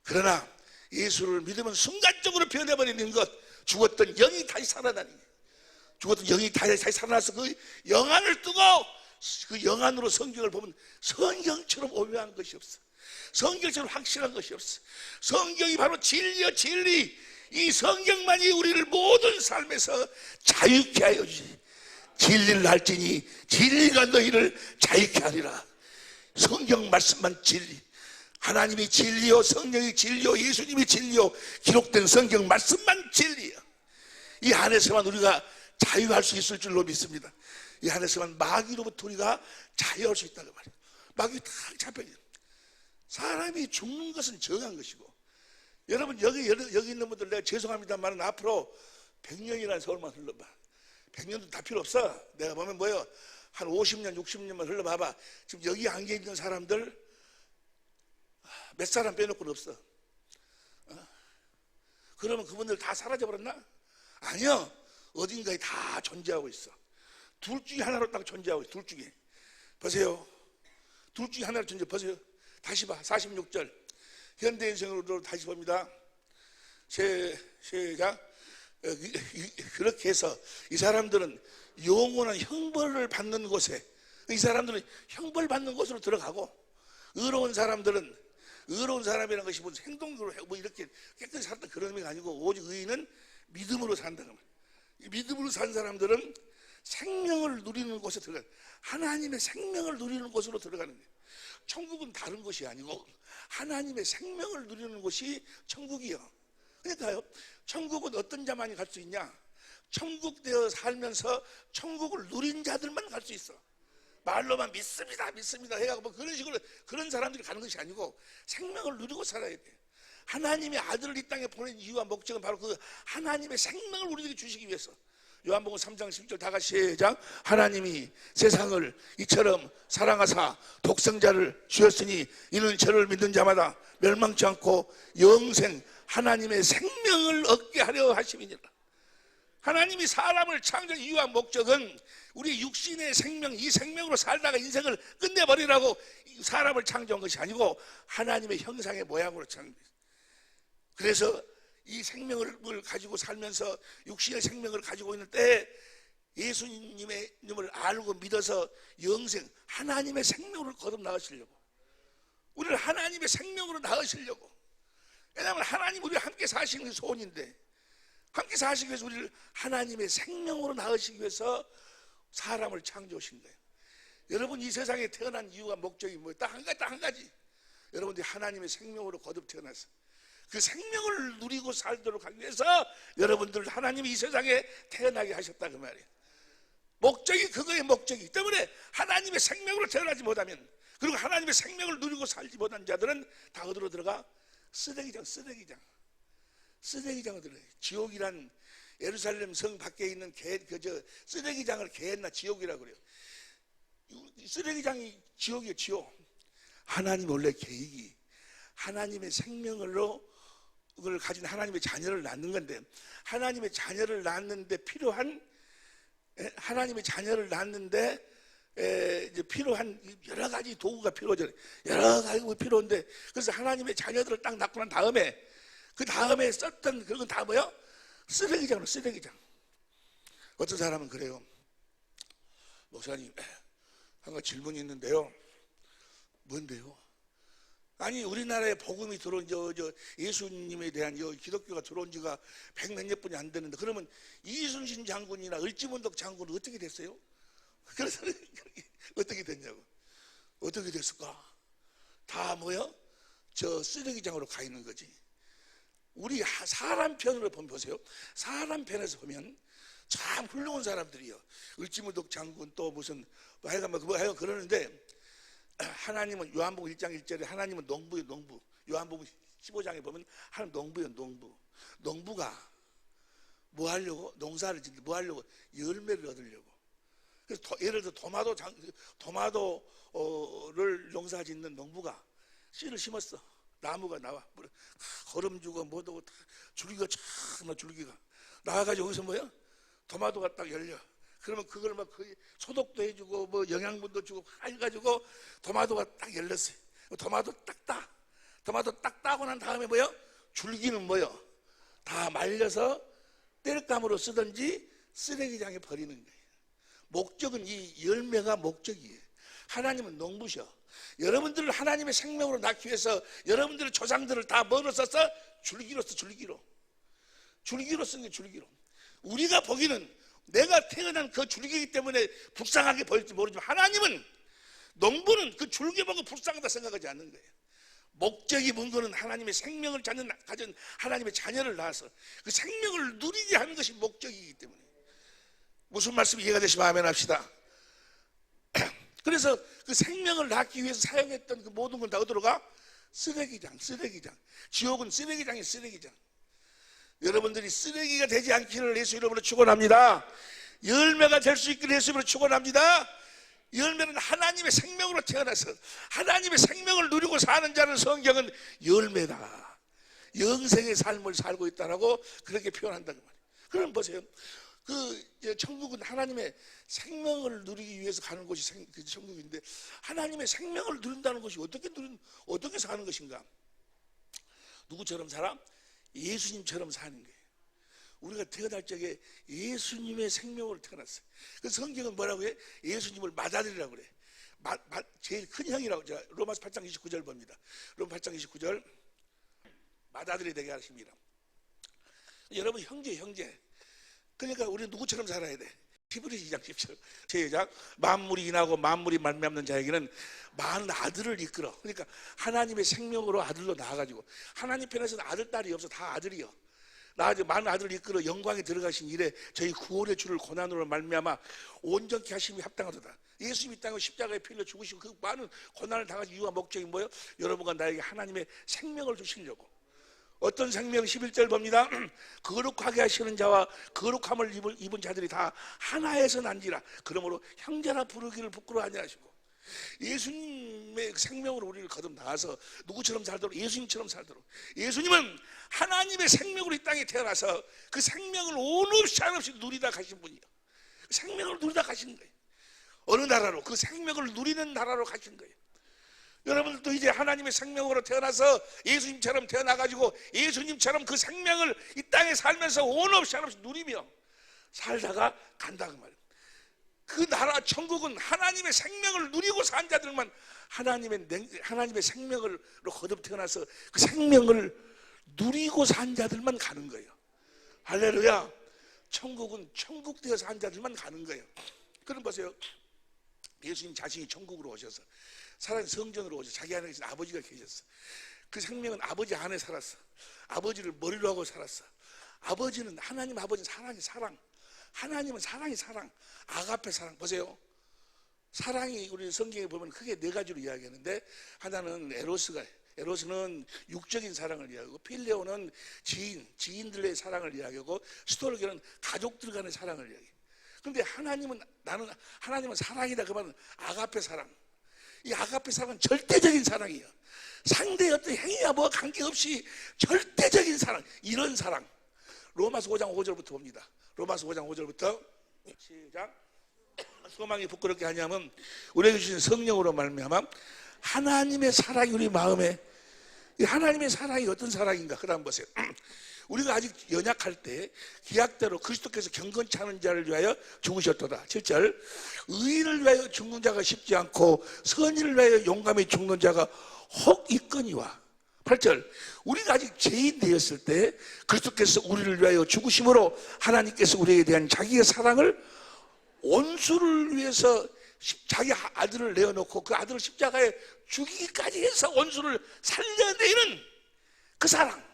그러나 예수를 믿으면 순간적으로 변해버리는 것, 죽었던 영이 다시 살아나는 거예요. 죽었던 영이 다시 살아나서 그 영안을 뜨고 그 영안으로 성경을 보면 성경처럼 오묘한 것이 없어. 성경처럼 확실한 것이 없어. 성경이 바로 진리요 진리. 이 성경만이 우리를 모든 삶에서 자유케 하여 주지. 진리를 알지니 진리가 너희를 자유케 하리라. 성경 말씀만 진리. 하나님이 진리요, 성령이 진리요, 예수님이 진리요, 기록된 성경 말씀만 진리야. 이 안에서만 우리가 자유할 수 있을 줄로 믿습니다. 이 안에서만 마귀로부터 우리가 자유할 수 있다고 말이야. 마귀 다 잡혀요. 사람이 죽는 것은 정한 것이고, 여러분 여기 있는 분들 내가 죄송합니다만 앞으로 100년이라는 세월만 흘러봐. 100년도 다 필요 없어. 내가 보면 뭐요? 한 50년, 60년만 흘러봐봐. 지금 여기 안겨 있는 사람들 몇 사람 빼놓고는 없어. 그러면 그분들 다 사라져버렸나? 아니요. 어딘가에 다 존재하고 있어. 둘 중에 하나로 딱 존재하고 있어. 둘 중에. 보세요. 둘 중에 하나로 존재. 보세요. 다시 봐. 46절. 현대인생으로 다시 봅니다. 시작. 그렇게 해서 이 사람들은 영원한 형벌을 받는 곳에, 이 사람들은 형벌 받는 곳으로 들어가고, 의로운 사람이라는 것이 무슨 행동으로 뭐 이렇게 깨끗이 살다 그런 의미가 아니고, 오직 의인은 믿음으로 산다는 거예요. 믿음으로 산 사람들은 생명을 누리는 곳에 들어가, 하나님의 생명을 누리는 곳으로 들어가는 거예요. 천국은 다른 곳이 아니고 하나님의 생명을 누리는 곳이 천국이요. 그러니까요, 천국은 어떤 자만이 갈 수 있냐? 천국 되어 살면서 천국을 누린 자들만 갈 수 있어. 말로만 믿습니다 해가지고 뭐 그런 식으로 그런 사람들이 가는 것이 아니고 생명을 누리고 살아야 돼. 하나님의 아들을 이 땅에 보낸 이유와 목적은 바로 그 하나님의 생명을 우리에게 주시기 위해서. 요한복음 3장 10절 다 같이 시작. 하나님이 세상을 이처럼 사랑하사 독생자를 주었으니 이는 저를 믿는 자마다 멸망치 않고 영생 하나님의 생명을 얻게 하려 하심이니라. 하나님이 사람을 창조한 이유와 목적은 우리 육신의 생명, 이 생명으로 살다가 인생을 끝내버리라고 사람을 창조한 것이 아니고 하나님의 형상의 모양으로 창조했어요. 그래서 이 생명을 가지고 살면서 육신의 생명을 가지고 있는 때 예수님을 알고 믿어서 영생, 하나님의 생명을 거듭 낳으시려고, 우리를 하나님의 생명으로 낳으시려고. 왜냐하면 하나님 우리와 함께 사시는 게 소원인데, 함께 사시기 위해서 우리를 하나님의 생명으로 낳으시기 위해서 사람을 창조하신 거예요. 여러분, 이 세상에 태어난 이유와 목적이 뭐예요? 딱 한 가지. 여러분들이 하나님의 생명으로 거듭 태어났어. 그 생명을 누리고 살도록 하기 위해서 여러분들 하나님이 이 세상에 태어나게 하셨다 그 말이에요. 목적이 그거의 목적이기 때문에 하나님의 생명으로 태어나지 못하면, 그리고 하나님의 생명을 누리고 살지 못한 자들은 다 어디로 들어가? 쓰레기장으로 들어가요. 지옥이란 예루살렘 성 밖에 있는 쓰레기장을 개했나 지옥이라고 그래요. 쓰레기장이 지옥이에요. 지옥. 하나님 원래 계획이 하나님의 생명으로 그걸 가진 하나님의 자녀를 낳는 건데, 하나님의 자녀를 낳는데 필요한 이제 필요한 여러 가지 도구가 필요하잖아요. 여러 가지 필요한데, 그래서 하나님의 자녀들을 딱 낳고 난 다음에 그 다음에 썼던 그건 다 뭐요? 쓰레기장. 어떤 사람은 그래요. 목사님, 한 가지 질문이 있는데요. 뭔데요? 아니, 우리나라에 복음이 들어온 예수님에 대한 기독교가 들어온 지가 100몇 년 분이 안 되는데, 그러면 이순신 장군이나 을지문덕 장군은 어떻게 됐어요? 그래서 어떻게 됐냐고. 어떻게 됐을까? 다 뭐요? 저 쓰레기장으로 가 있는 거지. 우리 사람 편으로 보면, 보세요. 사람 편에서 보면 참 훌륭한 사람들이요. 을지문덕 장군 또 무슨 하여간 그러는데, 하나님은 요한복음 1장 1절에 하나님은 농부예요. 농부. 요한복음 15장에 보면 하나님 농부예요. 농부가 뭐 하려고? 농사를 짓는데 뭐 하려고? 열매를 얻으려고. 그래서 예를 들어 토마토를 농사 짓는 농부가 씨를 심었어. 나무가 나와. 거름 주고 뭐도 줄기가 참 줄기가 나와가지고 여기서 뭐야? 토마토가 딱 열려. 그러면 그걸 막 거의 소독도 해주고 뭐 영양분도 주고 해가지고 토마토가 딱 열렸어요. 토마토 딱 따고 난 다음에 뭐요? 줄기는 뭐요? 다 말려서 땔감으로 쓰든지 쓰레기장에 버리는 거예요. 목적은 이 열매가 목적이에요. 하나님은 농부셔. 여러분들을 하나님의 생명으로 낳기 위해서 여러분들의 조상들을 다 뭐로 썼어? 줄기로 쓴 게 줄기로. 우리가 보기는 내가 태어난 그 줄기이기 때문에 불쌍하게 보일지 모르지만, 하나님은 농부는 그 줄기 보고 불쌍하다 생각하지 않는 거예요. 목적이 뭔가는 하나님의 생명을 가진 하나님의 자녀를 낳아서 그 생명을 누리게 하는 것이 목적이기 때문에. 무슨 말씀 이해가 되시면 아멘 합시다. 그래서 그 생명을 낳기 위해서 사용했던 그 모든 건 다 어디로 가? 쓰레기장. 지옥은 쓰레기장. 여러분들이 쓰레기가 되지 않기를 예수 이름으로 축원합니다. 열매가 될 수 있기를 예수 이름으로 축원합니다. 열매는 하나님의 생명으로 태어나서 하나님의 생명을 누리고 사는 자는 성경은 열매다, 영생의 삶을 살고 있다라고 그렇게 표현한다는 말이에요. 그럼 보세요, 천국은 하나님의 생명을 누리기 위해서 가는 곳이 천국인데, 하나님의 생명을 누린다는 것이 어떻게 사는 것인가? 누구처럼 살아? 예수님처럼 사는 거예요. 우리가 태어날 적에 예수님의 생명으로 태어났어요. 그 성경은 뭐라고 해? 예수님을 맏아들이라고 그래. 제일 큰 형이라고. 제가 로마서 8장 29절 봅니다. 로마 8장 29절, 맏아들이 되게 하십니다. 여러분, 형제. 그러니까 우리는 누구처럼 살아야 돼? 히브리서 2장 10절 제작 만물이 인하고 만물이 말미암는 자에게는 많은 아들을 이끌어. 그러니까 하나님의 생명으로 아들로 나와가지고, 하나님 편에서는 아들 딸이 없어, 다 아들이요. 나아지 많은 아들을 이끌어 영광에 들어가신 이래 저희 구원의 주를 고난으로 말미암아 온전케 하심이 합당하도다. 예수님이 이 땅에 십자가에 피 흘려 죽으시고 그 많은 고난을 당하신 이유와 목적이 뭐예요? 여러분과 나에게 하나님의 생명을 주시려고. 어떤 생명? 11절 봅니다. 거룩하게 하시는 자와 거룩함을 입은 자들이 다 하나에서 난지라. 그러므로 형제라 부르기를 부끄러워하지 하시고, 예수님의 생명으로 우리를 거듭 나와서 누구처럼 살도록? 예수님처럼 살도록. 예수님은 하나님의 생명으로 이 땅에 태어나서 그 생명을 온 없이 한없이 누리다 가신 분이에요. 그 생명을 누리다 가신 거예요. 어느 나라로? 그 생명을 누리는 나라로 가신 거예요. 여러분들도 이제 하나님의 생명으로 태어나서 예수님처럼 태어나가지고 예수님처럼 그 생명을 이 땅에 살면서 온 없이 한없이 누리며 살다가 간다 그 말이에요. 그 나라 천국은 하나님의 생명을 누리고 산 자들만, 하나님의 생명으로 거듭 태어나서 그 생명을 누리고 산 자들만 가는 거예요. 할렐루야. 천국은 천국 되어서 산 자들만 가는 거예요. 그럼 보세요, 예수님 자신이 천국으로 오셔서 사람 성전으로 오셔서 자기 안에 계신 아버지가 계셨어. 그 생명은 아버지 안에 살았어. 아버지를 머리로 하고 살았어. 하나님 아버지는 사랑이 사랑. 하나님은 사랑이 사랑. 아가페 사랑. 보세요, 사랑이 우리 성경에 보면 크게 네 가지로 이야기하는데, 하나는 에로스는 육적인 사랑을 이야기하고, 필레오는 지인들의 사랑을 이야기하고, 스토르게는 가족들 간의 사랑을 이야기해요. 그런데 하나님은 사랑이다. 그 말은 아가페 사랑. 이 아가페 사랑은 절대적인 사랑이에요. 상대의 어떤 행위와 뭐 관계없이 절대적인 사랑, 이런 사랑. 로마서 5장 5절부터 봅니다. 로마서 5장 5절부터 시작. 소망이 부끄럽게 하냐면 우리에게 주신 성령으로 말미암아 하나님의 사랑이 우리 마음에, 이 하나님의 사랑이 어떤 사랑인가? 그 다음 보세요. 우리가 아직 연약할 때 기약대로 그리스도께서 경건치 않은 자를 위하여 죽으셨도다. 7절 의인을 위하여 죽는 자가 쉽지 않고 선인을 위하여 용감히 죽는 자가 혹 있거니와. 8절 우리가 아직 죄인 되었을 때 그리스도께서 우리를 위하여 죽으심으로 하나님께서 우리에 대한 자기의 사랑을 원수를 위해서 자기 아들을 내어놓고 그 아들을 십자가에 죽이기까지 해서 원수를 살려내는 그 사랑,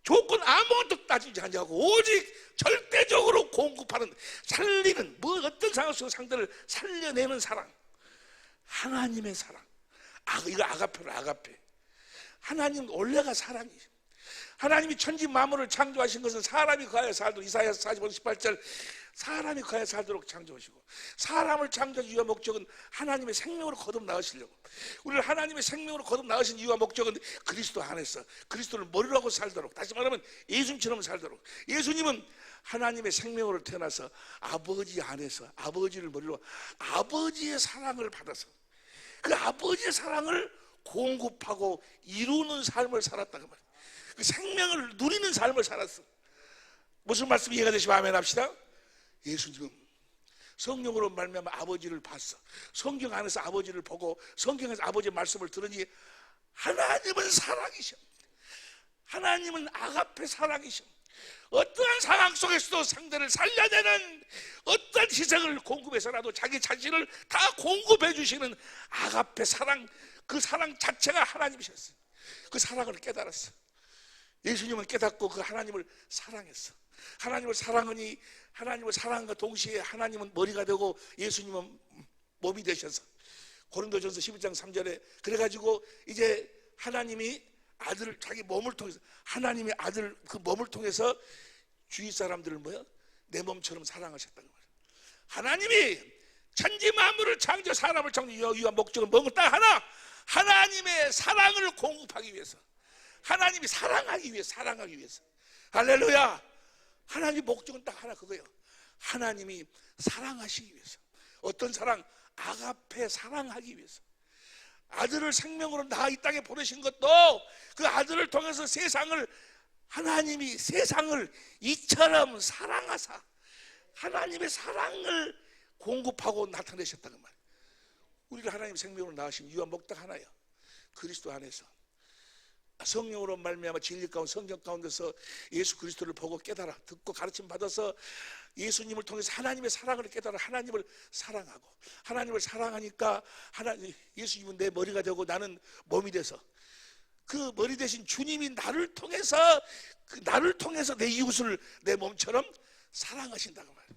조건 아무것도 따지지 않냐고 오직 절대적으로 공급하는, 살리는, 뭐 어떤 상황 속에서 상대를 살려내는 사랑, 하나님의 사랑. 이거 아가페로 아가페. 하나님 원래가 사랑이에요. 하나님이 천지 만물을 창조하신 것은 사람이 거하여 살도록, 이사야서 45장 18절 사람이 거하여 살도록 창조하시고, 사람을 창조한 이유와 목적은 하나님의 생명으로 거듭 나으시려고. 우리를 하나님의 생명으로 거듭 나으신 이유와 목적은 그리스도 안에서 그리스도를 머리로 하고 살도록, 다시 말하면 예수님처럼 살도록. 예수님은 하나님의 생명으로 태어나서 아버지 안에서 아버지를 머리로 아버지의 사랑을 받아서 그 아버지의 사랑을 공급하고 이루는 삶을 살았다 그 말이에요. 그 생명을 누리는 삶을 살았어. 무슨 말씀 이해가 되시면 아멘 합시다. 예수님은 성령으로 말미암아 아버지를 봤어. 성경 안에서 아버지를 보고 성경에서 아버지의 말씀을 들으니 하나님은 사랑이셔. 하나님은 아가페 사랑이셔. 어떠한 상황 속에서도 상대를 살려내는, 어떤 희생을 공급해서라도 자기 자신을 다 공급해 주시는 아가페 사랑, 그 사랑 자체가 하나님이셨어요. 그 사랑을 깨달았어. 예수님은 깨닫고 그 하나님을 사랑했어. 하나님을 사랑하니 하나님을 사랑함과 동시에 하나님은 머리가 되고 예수님은 몸이 되셔서, 고린도전서 11장 3절에 그래가지고 이제 하나님이 아들을 자기 몸을 통해서, 하나님의 아들 그 몸을 통해서 주위 사람들을 뭐야? 내 몸처럼 사랑하셨다는 거예요. 하나님이 천지 만물을 창조, 사람을 창조하기 위한 목적은 뭔가 딱 하나, 하나님의 사랑을 공급하기 위해서, 하나님이 사랑하기 위해서. 할렐루야. 하나님의 목적은 딱 하나, 그거예요. 하나님이 사랑하시기 위해서. 어떤 사랑? 아가페, 사랑하기 위해서. 아들을 생명으로 낳아 이 땅에 보내신 것도 그 아들을 통해서 하나님이 세상을 이처럼 사랑하사 하나님의 사랑을 공급하고 나타내셨다는 말이에요. 우리를 하나님 생명으로 낳으신 이유와 목적 하나예요. 그리스도 안에서 성령으로 말미암아 진리 가운데, 성경 가운데서 예수 그리스도를 보고 깨달아 듣고 가르침 받아서 예수님을 통해서 하나님의 사랑을 깨달아 하나님을 사랑하고, 하나님을 사랑하니까 예수님은 내 머리가 되고 나는 몸이 돼서 그 머리 대신 주님이 나를 통해서 내 이웃을 내 몸처럼 사랑하신다고 말이에요.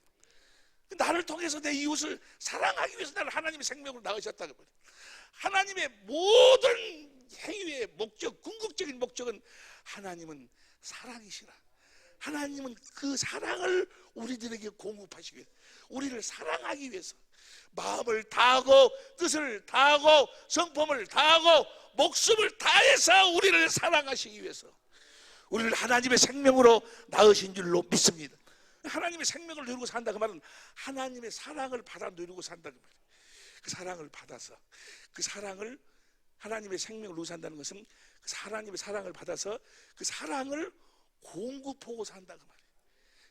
나를 통해서 내 이웃을 사랑하기 위해서 나를 하나님의 생명으로 낳으셨다고 말이에요. 하나님의 모든 행위의 목적, 궁극적인 목적은 하나님은 사랑이시라. 하나님은 그 사랑을 우리들에게 공급하시기 위해서, 우리를 사랑하기 위해서 마음을 다하고 뜻을 다하고 성품을 다하고 목숨을 다해서 우리를 사랑하시기 위해서 우리를 하나님의 생명으로 낳으신 줄로 믿습니다. 하나님의 생명을 누리고 산다 그 말은 하나님의 사랑을 받아 누리고 산다 그 말이에요. 그 사랑을 받아서 그 사랑을, 하나님의 생명을 누리고 산다는 것은 그 하나님의 사랑을 받아서 그 사랑을 공급하고 산다 그 말이에요.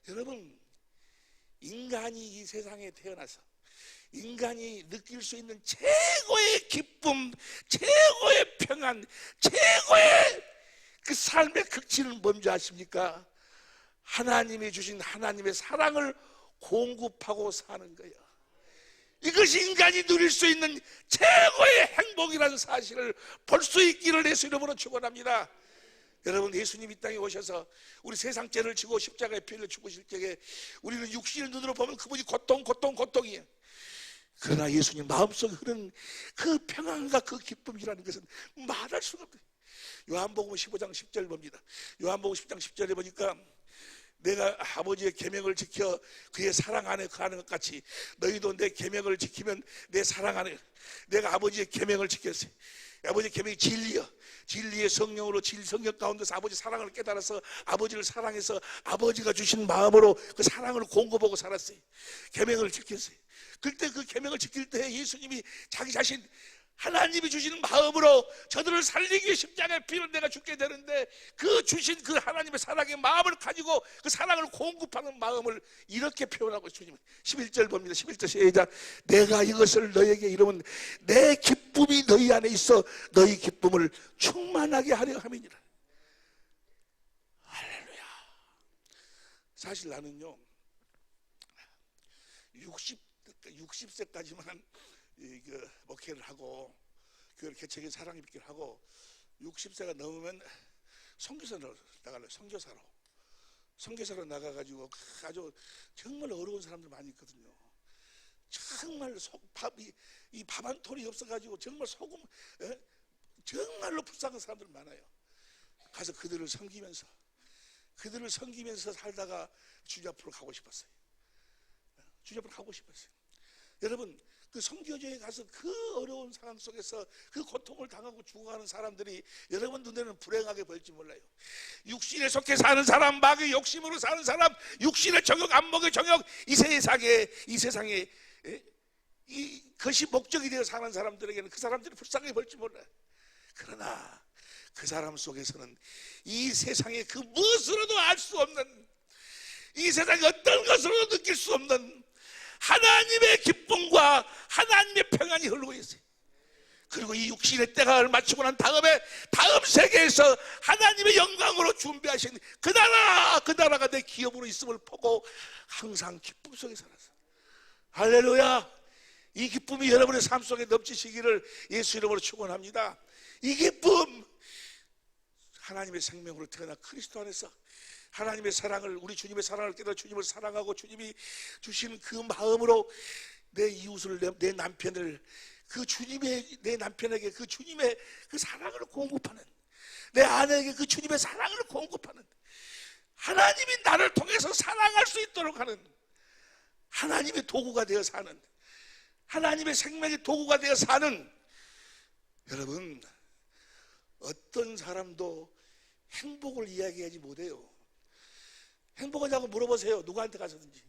여러분, 인간이 이 세상에 태어나서 인간이 느낄 수 있는 최고의 기쁨, 최고의 평안, 최고의 그 삶의 극치는 뭔지 아십니까? 하나님이 주신 하나님의 사랑을 공급하고 사는 거예요. 이것이 인간이 누릴 수 있는 최고의 행복이라는 사실을 볼 수 있기를 예수 이름으로 축원합니다. 여러분, 예수님 이 땅에 오셔서 우리 세상 죄를 지고 십자가의 피를 죽으실 때에 우리는 육신의 눈으로 보면 그분이 고통이에요. 그러나 예수님 마음속에 흐르는 그 평안과 그 기쁨이라는 것은 말할 수가 없어요. 요한복음 15장 10절 봅니다. 요한복음 10장 10절에 보니까 내가 아버지의 계명을 지켜 그의 사랑 안에 거하는 것 같이 너희도 내 계명을 지키면 내 사랑 안에, 내가 아버지의 계명을 지켰어요. 아버지의 계명이 진리여, 진리의 성령으로 성령 가운데서 아버지 사랑을 깨달아서 아버지를 사랑해서 아버지가 주신 마음으로 그 사랑을 공급하고 살았어요. 계명을 지켰어요. 그때 그 계명을 지킬 때 예수님이 자기 자신, 하나님이 주시는 마음으로 저들을 살리기 위해 십자가의 피를 내가 죽게 되는데 그 주신 그 하나님의 사랑의 마음을 가지고 그 사랑을 공급하는 마음을 이렇게 표현하고 주님 11절 봅니다. 11절 시작. 내가 이것을 너에게 이루면 내 기쁨이 너희 안에 있어 너희 기쁨을 충만하게 하려 함이니라. 할렐루야. 사실 나는요 60세까지만 목회를 하고 교회를 개척해 사랑 입기를 하고 60세가 넘으면 선교사로 나갈래요. 선교사로 나가가지고 아주 정말 어려운 사람들 많이 있거든요. 정말 이 밥 한 톨이 없어가지고 정말 소금, 정말로 불쌍한 사람들 많아요. 가서 그들을 섬기면서 살다가 주님 앞으로 가고 싶었어요. 여러분, 그 선교지에 가서 그 어려운 상황 속에서 그 고통을 당하고 죽어가는 사람들이 여러분 눈에는 불행하게 보일지 몰라요. 육신에 속해 사는 사람, 마귀의 욕심으로 사는 사람, 육신의 정욕, 안목의 정욕, 이 세상에 그것이 목적이 되어 사는 사람들에게는 그 사람들이 불쌍하게 보일지 몰라요. 그러나 그 사람 속에서는 이 세상에 그 무엇으로도 알 수 없는, 이 세상에 어떤 것으로도 느낄 수 없는 하나님의 기쁨과 하나님의 평안이 흐르고 있어요. 그리고 이 육신의 때가 마치고 난 다음에 다음 세계에서 하나님의 영광으로 준비하신 그 나라가 내 기업으로 있음을 보고 항상 기쁨 속에 살았어. 할렐루야. 이 기쁨이 여러분의 삶 속에 넘치시기를 예수 이름으로 축원합니다. 이 기쁨, 하나님의 생명으로 태어나 그리스도 안에서 하나님의 사랑을, 우리 주님의 사랑을 깨달아 주님을 사랑하고 주님이 주신 그 마음으로 내 이웃을, 내 남편을 내 남편에게 그 주님의 그 사랑을 공급하는, 내 아내에게 그 주님의 사랑을 공급하는, 하나님이 나를 통해서 사랑할 수 있도록 하는 하나님의 도구가 되어 사는, 하나님의 생명의 도구가 되어 사는 여러분, 어떤 사람도 행복을 이야기하지 못해요. 행복하냐고 물어보세요. 누구한테 가서든지.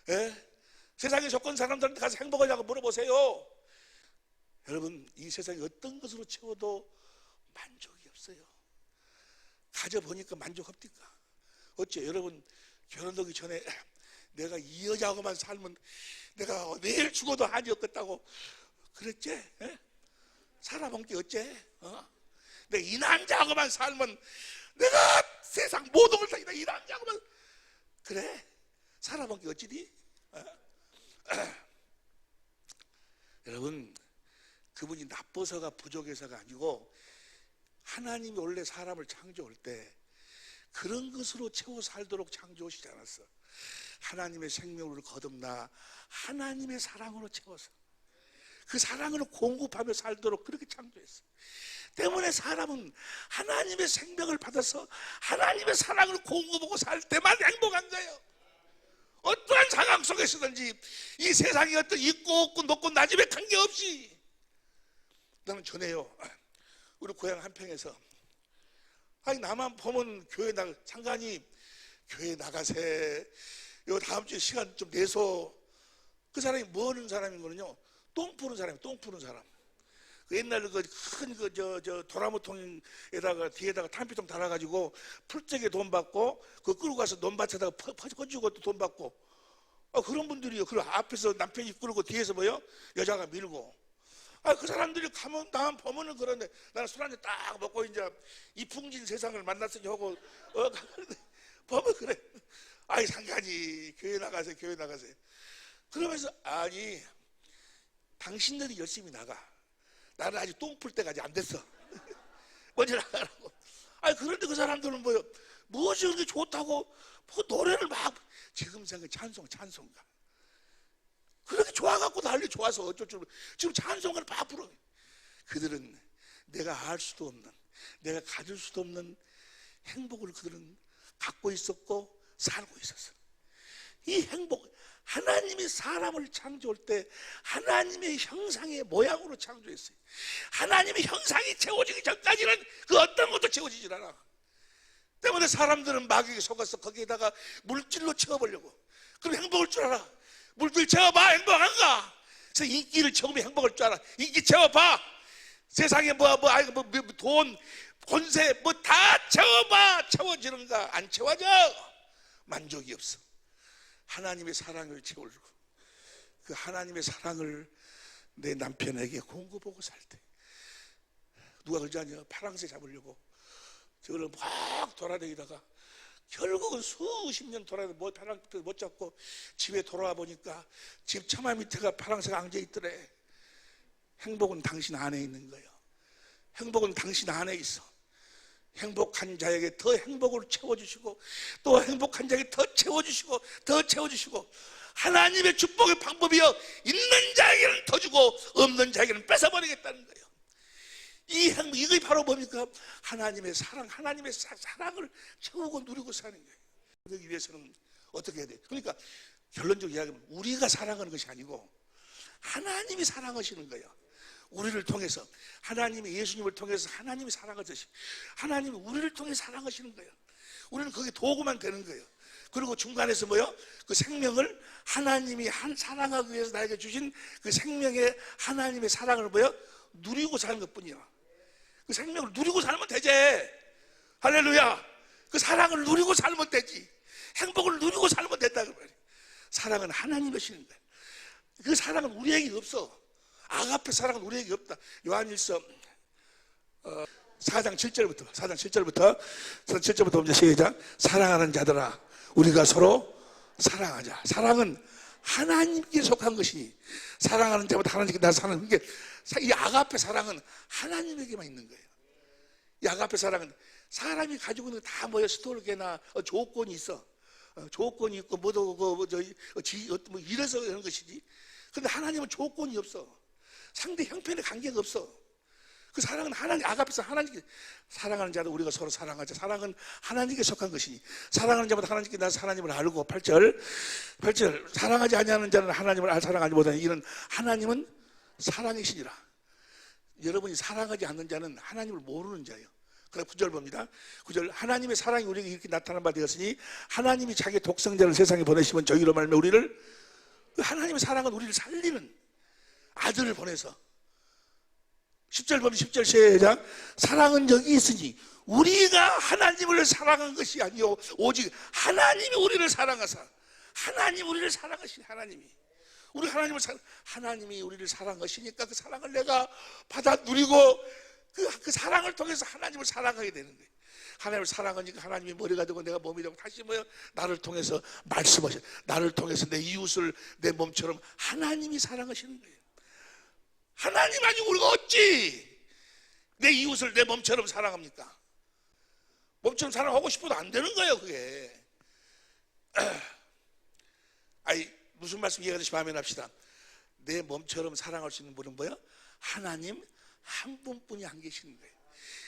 예? 세상의 조건 사람들한테 가서 행복하냐고 물어보세요. 여러분, 이 세상에 어떤 것으로 채워도 만족이 없어요. 가져보니까 만족 없니까? 어째 여러분, 결혼하기 전에 내가 이 여자하고만 살면 내가 내일 죽어도 한이 없겠다고 그랬지? 예? 살아본 게 어째? 내가 이 남자하고만 살면 내가 세상 모든 걸 다 이 남자하고만, 그래? 살아본 게 어찌니? 여러분, 그분이 나빠서가 부족해서가 아니고 하나님이 원래 사람을 창조할 때 그런 것으로 채워 살도록 창조하시지 않았어. 하나님의 생명을 거듭나 하나님의 사랑으로 채워서 그 사랑을 공급하며 살도록 그렇게 창조했어. 때문에 사람은 하나님의 생명을 받아서 하나님의 사랑을 공급하고 살 때만 행복한 거예요. 어떠한 상황 속에서든지 이 세상에 어떤 있고 없고 높고 낮음에 관계없이. 나는 전에요, 우리 고향 한평에서, 아니 나만 보면 교회 장관이 교회 나가세, 요 다음 주에 시간 좀 내서. 그 사람이 뭐 하는 사람인 거는요, 똥 푸는 사람이에요. 똥 푸는 사람. 그 옛날에 큰 도라무통에다가 뒤에다가 탄피통 달아가지고 풀떼기 돈 받고 그 끌고 가서 논밭에다가 퍼주고 돈 받고, 그런 분들이요. 그리고 앞에서 남편이 끌고 뒤에서 뭐요, 여자가 밀고. 그 사람들이 가면 나만 보면은 그런데 나는 술 한잔 딱 먹고 이제 이풍진 세상을 만났으니 하고 보면 그래. 아이 상관이 교회 나가세요, 교회 나가세요. 그러면서 아니 당신들이 열심히 나가. 나는 아직 똥 풀 때가 아직 안 됐어. 먼저 나가라고. 그런데 그 사람들은 뭐요? 무엇이 그렇게 좋다고 뭐 노래를 막, 지금 생각 찬송가. 그렇게 좋아갖고 난리 좋아서 어쩔 줄 모르고 지금 찬송가를 막 부르. 그들은 내가 알 수도 없는, 내가 가질 수도 없는 행복을 그들은 갖고 있었고 살고 있었어. 이 행복, 하나님이 사람을 창조할 때 하나님의 형상의 모양으로 창조했어요. 하나님의 형상이 채워지기 전까지는 그 어떤 것도 채워지질 않아. 때문에 사람들은 마귀에 속아서 거기에다가 물질로 채워보려고. 그럼 행복할 줄 알아. 물질 채워봐, 행복한가? 그래서 인기를 채우면 행복할 줄 알아. 인기 채워봐. 세상에 돈, 권세 다 채워봐. 채워지는가? 안 채워져. 만족이 없어. 하나님의 사랑을 채우려고. 그 하나님의 사랑을 내 남편에게 공급하고 살 때 누가 그러지 않냐? 파랑새 잡으려고 저를 막 돌아다니다가 결국은 수십 년 돌아다니고 파랑새 못 잡고 집에 돌아와 보니까 집 처마 밑에가 파랑새가 앉아있더래. 행복은 당신 안에 있는 거예요. 행복은 당신 안에 있어. 행복한 자에게 더 행복을 채워주시고 또 행복한 자에게 더 채워주시고 더 채워주시고, 하나님의 축복의 방법이요, 있는 자에게는 더 주고 없는 자에게는 뺏어버리겠다는 거예요. 이 행복, 이게 바로 뭡니까? 하나님의 사랑, 하나님의 사랑을 채우고 누리고 사는 거예요. 그러기 위해서는 어떻게 해야 돼요? 그러니까 결론적으로 이야기하면 우리가 사랑하는 것이 아니고 하나님이 사랑하시는 거예요. 우리를 통해서, 하나님이 예수님을 통해서 하나님이 사랑하듯이 하나님이 우리를 통해 사랑하시는 거예요. 우리는 거기 도구만 되는 거예요. 그리고 중간에서 뭐요? 그 생명을 하나님이 사랑하기 위해서 나에게 주신 그 생명의 하나님의 사랑을 뭐요? 누리고 사는 것뿐이야. 그 생명을 누리고 살면 되지. 할렐루야. 그 사랑을 누리고 살면 되지. 행복을 누리고 살면 된다 그 말이에요. 사랑은 하나님이 주시는 거예요. 그 사랑은 우리에게 없어. 아가페 사랑은 우리에게 없다. 요한일서 4장 7절부터 이제 시작. 사랑하는 자들아, 우리가 서로 사랑하자. 사랑은 하나님께 속한 것이니 사랑하는 자보다 하나님께 나 사랑하는 게, 이 아가페 사랑은 하나님에게만 있는 거예요. 이 아가페 사랑은 사람이 가지고 있는 다 뭐야, 스톨게나 조건이 있어. 조건이 있고 이래서 그런 것이지. 근데 하나님은 조건이 없어. 상대 형편에 관계가 없어. 그 사랑은 하나님, 아가페서 하나님께 사랑하는 자도 우리가 서로 사랑하자. 사랑은 하나님께 속한 것이니 사랑하는 자마다 하나님께 나서 하나님을 알고 8절 사랑하지 아니하는 자는 하나님을 사랑하지 못하니 이는 하나님은 사랑이시니라. 여러분이 사랑하지 않는 자는 하나님을 모르는 자예요. 그럼 9절 봅니다. 9절 하나님의 사랑이 우리에게 이렇게 나타난 바 되었으니 하나님이 자기 독생자를 세상에 보내시면 저희로 말미암아 우리를, 하나님의 사랑은 우리를 살리는 아들을 보내서 10절 보면 10절 시작. 사랑은 여기 있으니 우리가 하나님을 사랑한 것이 아니요 오직 하나님이 우리를 사랑하사, 하나님 우리를 사랑하시니, 하나님이 우리 하나님이 우리를 사랑하시니까 그 사랑을 내가 받아 누리고 그 사랑을 통해서 하나님을 사랑하게 되는 거예요. 하나님을 사랑하니까 하나님이 머리가 되고 내가 몸이 되고 다시 나를 통해서 말씀하셔. 나를 통해서 내 이웃을 내 몸처럼 하나님이 사랑하시는 거예요. 하나님 아니고 우리가 어찌 내 이웃을 내 몸처럼 사랑합니까? 몸처럼 사랑하고 싶어도 안 되는 거예요, 그게. 아니, 무슨 말씀 이해가 되시면 아멘 합시다. 내 몸처럼 사랑할 수 있는 분은 뭐야? 하나님 한 분뿐이 안 계시는 거예요.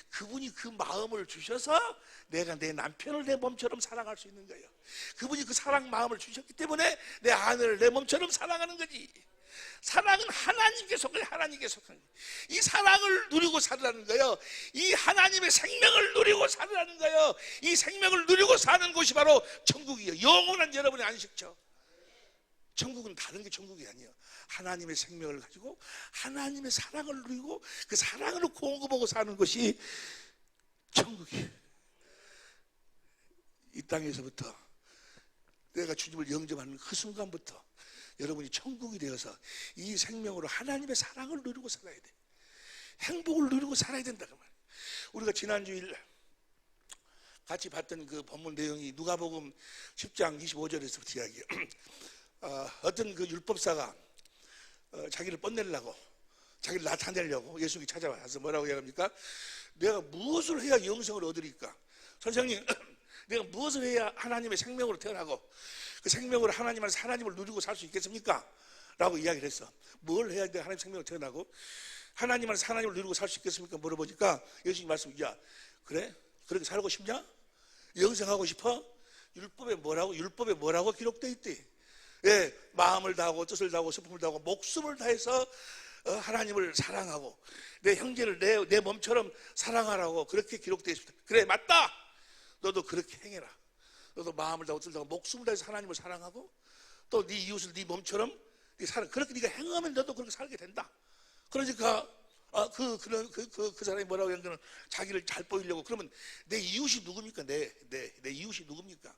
그분이 그 마음을 주셔서 내가 내 남편을 내 몸처럼 사랑할 수 있는 거예요. 그분이 그 사랑 마음을 주셨기 때문에 내 아내를 내 몸처럼 사랑하는 거지. 사랑은 하나님께 속한, 하나님께 속한 거예요. 이 사랑을 누리고 살으라는 거예요. 이 하나님의 생명을 누리고 살으라는 거예요. 이 생명을 누리고 사는 곳이 바로 천국이에요. 영원한 여러분의 안식처. 천국은 다른 게 천국이 아니에요. 하나님의 생명을 가지고 하나님의 사랑을 누리고 그 사랑으로 공급하고 사는 것이 천국이에요. 이 땅에서부터 내가 주님을 영접하는 그 순간부터 여러분이 천국이 되어서 이 생명으로 하나님의 사랑을 누리고 살아야 돼. 행복을 누리고 살아야 된다 그 말이에요. 우리가 지난주일 같이 봤던 그 본문 내용이 누가복음 10장 25절에서부터 이야기해요. 어떤 그 율법사가 자기를 뽐내려고, 자기를 나타내려고 예수님이 찾아와서 뭐라고 이야기합니까? 내가 무엇을 해야 영생을 얻으리까? 선생님, 내가 무엇을 해야 하나님의 생명으로 태어나고 그 생명으로 하나님을 누리고 살 수 있겠습니까? 라고 이야기를 했어. 뭘 해야 내가 하나님의 생명으로 태어나고 하나님을 누리고 살 수 있겠습니까? 물어보니까 예수님 말씀, 야, 그래? 그렇게 살고 싶냐? 영생하고 싶어? 율법에 뭐라고 기록되어 있대? 예, 마음을 다하고 뜻을 다하고 슬픔을 다하고 목숨을 다해서 하나님을 사랑하고 내 형제를 내 몸처럼 사랑하라고 그렇게 기록되어 있습니다. 그래, 맞다. 너도 그렇게 행해라. 너도 마음을 다하고 뜻을 다하고 목숨을 다해서 하나님을 사랑하고 또 네 이웃을 네 몸처럼 그렇게 네가 행하면 너도 그렇게 살게 된다. 그러니까 그 사람이 뭐라고 하는 거는 자기를 잘 보이려고, 그러면 내 이웃이 누굽니까? 내 이웃이 누굽니까?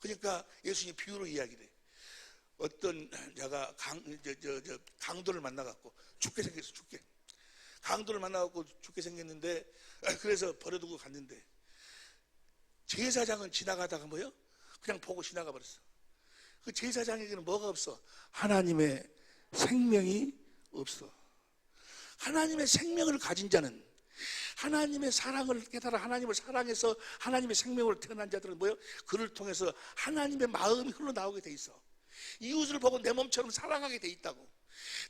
그러니까 예수님이 비유로 이야기를 해요. 어떤 자가 강도를 만나갖고 죽게 생겼어. 강도를 만나갖고 죽게 생겼는데, 그래서 버려두고 갔는데 제사장은 지나가다가 뭐요? 그냥 보고 지나가 버렸어. 그 제사장에게는 뭐가 없어? 하나님의 생명이 없어. 하나님의 생명을 가진 자는, 하나님의 사랑을 깨달아 하나님을 사랑해서 하나님의 생명으로 태어난 자들은 뭐요? 그를 통해서 하나님의 마음이 흘러나오게 돼 있어. 이웃을 보고 내 몸처럼 사랑하게 돼 있다고.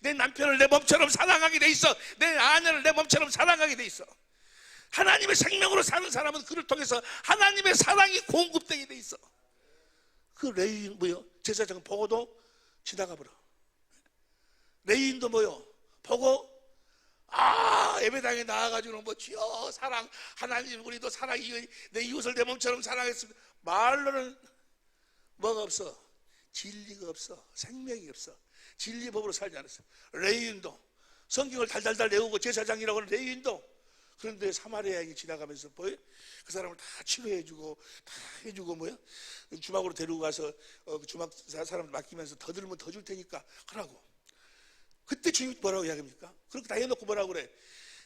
내 남편을 내 몸처럼 사랑하게 돼 있어. 내 아내를 내 몸처럼 사랑하게 돼 있어. 하나님의 생명으로 사는 사람은 그를 통해서 하나님의 사랑이 공급되게 돼 있어. 그 레위인 뭐요? 제사장은 보고도 지나가 버려. 레위인도 뭐요? 보고 예배당에 나와가지고 뭐 주여 사랑, 하나님 우리도 사랑이 내 이웃을 내 몸처럼 사랑했습니다. 말로는 뭐가 없어? 진리가 없어. 생명이 없어. 진리법으로 살지 않았어. 레위인도 성경을 달달달 외우고 제사장이라고 하는 레위인도, 그런데 사마리아인이 지나가면서 그 사람을 다 치료해주고 다 해주고 뭐야? 주막으로 데리고 가서 주막 사람 맡기면서 더 들면 더 줄 테니까 하라고. 그때 주님이 뭐라고 이야기합니까? 그렇게 다 해놓고 뭐라고 그래?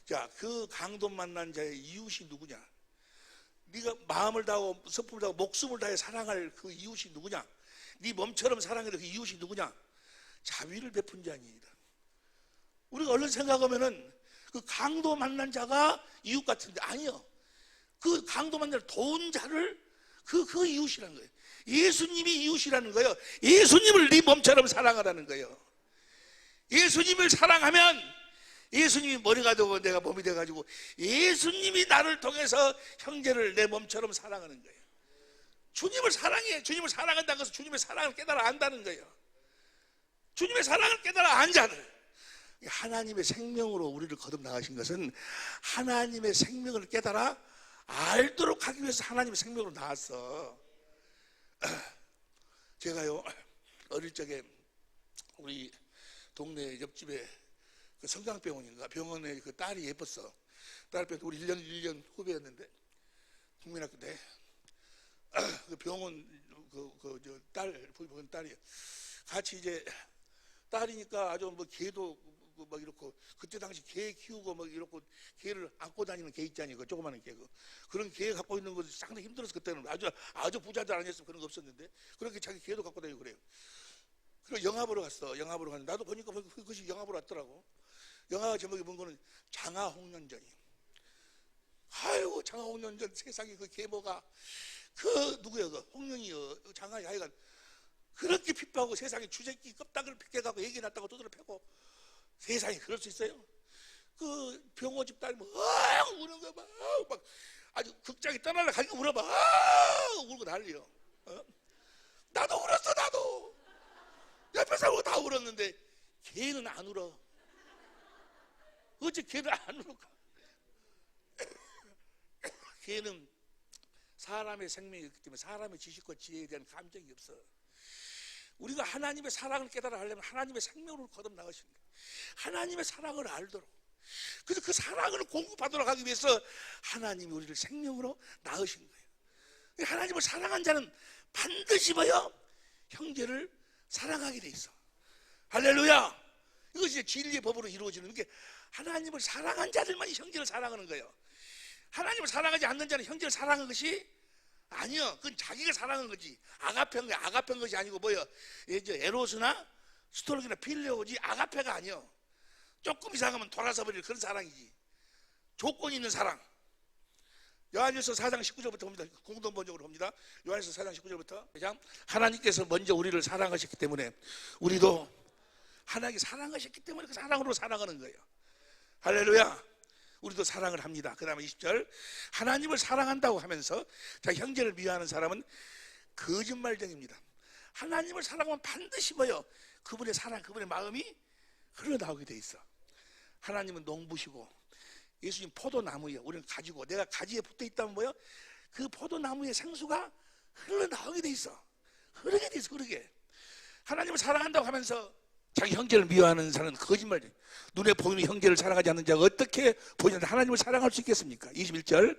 자, 그 강도 만난 자의 이웃이 누구냐? 네가 마음을 다하고 슬픔을 다하고 목숨을 다해 사랑할 그 이웃이 누구냐? 네 몸처럼 사랑해도 그 이웃이 누구냐? 자비를 베푼 자니이다. 우리가 얼른 생각하면은 그 강도 만난 자가 이웃 같은데, 아니요. 그 강도 만난 도운 자를 그 이웃이라는 거예요. 예수님이 이웃이라는 거예요. 예수님을 네 몸처럼 사랑하라는 거예요. 예수님을 사랑하면 예수님이 머리가 되고 내가 몸이 돼가지고 예수님이 나를 통해서 형제를 내 몸처럼 사랑하는 거예요. 주님을 사랑해. 주님을 사랑한다는 것은 주님의 사랑을 깨달아 안다는 거예요. 주님의 사랑을 깨달아 안 자를, 하나님의 생명으로 우리를 거듭나가신 것은 하나님의 생명을 깨달아 알도록 하기 위해서 하나님의 생명으로 나왔어. 제가요 어릴 적에 우리 동네 옆집에 그 성강병원인가 병원에 그 딸이 예뻤어. 딸 빼고 우리 1년 후배였는데 국민학교 때 그 병원 딸 보건 딸이 같이 이제 딸이니까 아주 뭐 개도 막 이렇고 그때 당시 개 키우고 막 이렇고 개를 안고 다니는 개 있잖아요. 그 조그마한 개 그런 개 갖고 있는 것이 상당히 힘들어서 그때는 아주 부자들 아니었으면 그런 거 없었는데 그렇게 자기 개도 갖고 다니고 그래요. 그리고 영화 보러 갔어. 영화 보러 갔는데 나도 보니까 그것이 영화 보러 왔더라고. 영화 제목이 뭔 거는 장하홍련전이. 아이고 장하홍련전 세상에 그 계모가 그 누구야 그 홍련이요 장하이 하여간 그렇게 핍박하고 세상에 주새끼 껍데기를 벗겨갖고 얘기 났다고 두드려 패고 세상에 그럴 수 있어요? 그 병원집 딸이 막 우는 거 막 아주 극장에 떠나려 가니까 울어 막 울고 난리요. 나도 울었어. 나도 옆에 사람도 다 울었는데 걔는 안 울어. 어째 걔는 안 울을까? 걔는 사람의 생명이 있기 때문에 사람의 지식과 지혜에 대한 감정이 없어. 우리가 하나님의 사랑을 깨달아 하려면 하나님의 생명으로 거듭나가시는 거예요. 하나님의 사랑을 알도록. 그래서 그 사랑을 공급하도록 하기 위해서 하나님이 우리를 생명으로 낳으신 거예요. 하나님을 사랑한 자는 반드시 뭐요? 형제를 사랑하게 돼 있어. 할렐루야. 이것이 진리의 법으로 이루어지는 게 하나님을 사랑한 자들만이 형제를 사랑하는 거예요. 하나님을 사랑하지 않는 자는 형제를 사랑하는 것이 아니요. 그건 자기가 사랑한 거지. 아가페인 거야. 아가페인 것이 아니고 뭐요? 에로스나 스토르기나 필레오지 아가페가 아니요. 조금 이상하면 돌아서 버릴 그런 사랑이지. 조건이 있는 사랑. 요한일서 4장 19절부터 봅니다. 공동번역으로 봅니다. 요한일서 4장 19절부터 하나님께서 먼저 우리를 사랑하셨기 때문에 우리도 하나님께 사랑하셨기 때문에 그 사랑으로 살아가는 거예요. 할렐루야. 우리도 사랑을 합니다. 그 다음에 20절 하나님을 사랑한다고 하면서 자 형제를 미워하는 사람은 거짓말쟁이입니다. 하나님을 사랑하면 반드시 뭐요? 그분의 사랑, 그분의 마음이 흘러나오게 돼 있어. 하나님은 농부시고 예수님 포도나무예요. 우리는 가지고 내가 가지에 붙어 있다면 뭐요? 그 포도나무의 생수가 흘러나오게 돼 있어. 흐르게 돼 있어. 흐르게. 하나님을 사랑한다고 하면서 자기 형제를 미워하는 사람은 거짓말이에요. 눈에 보이는 형제를 사랑하지 않는 자가 어떻게 보이는데 하나님을 사랑할 수 있겠습니까? 21절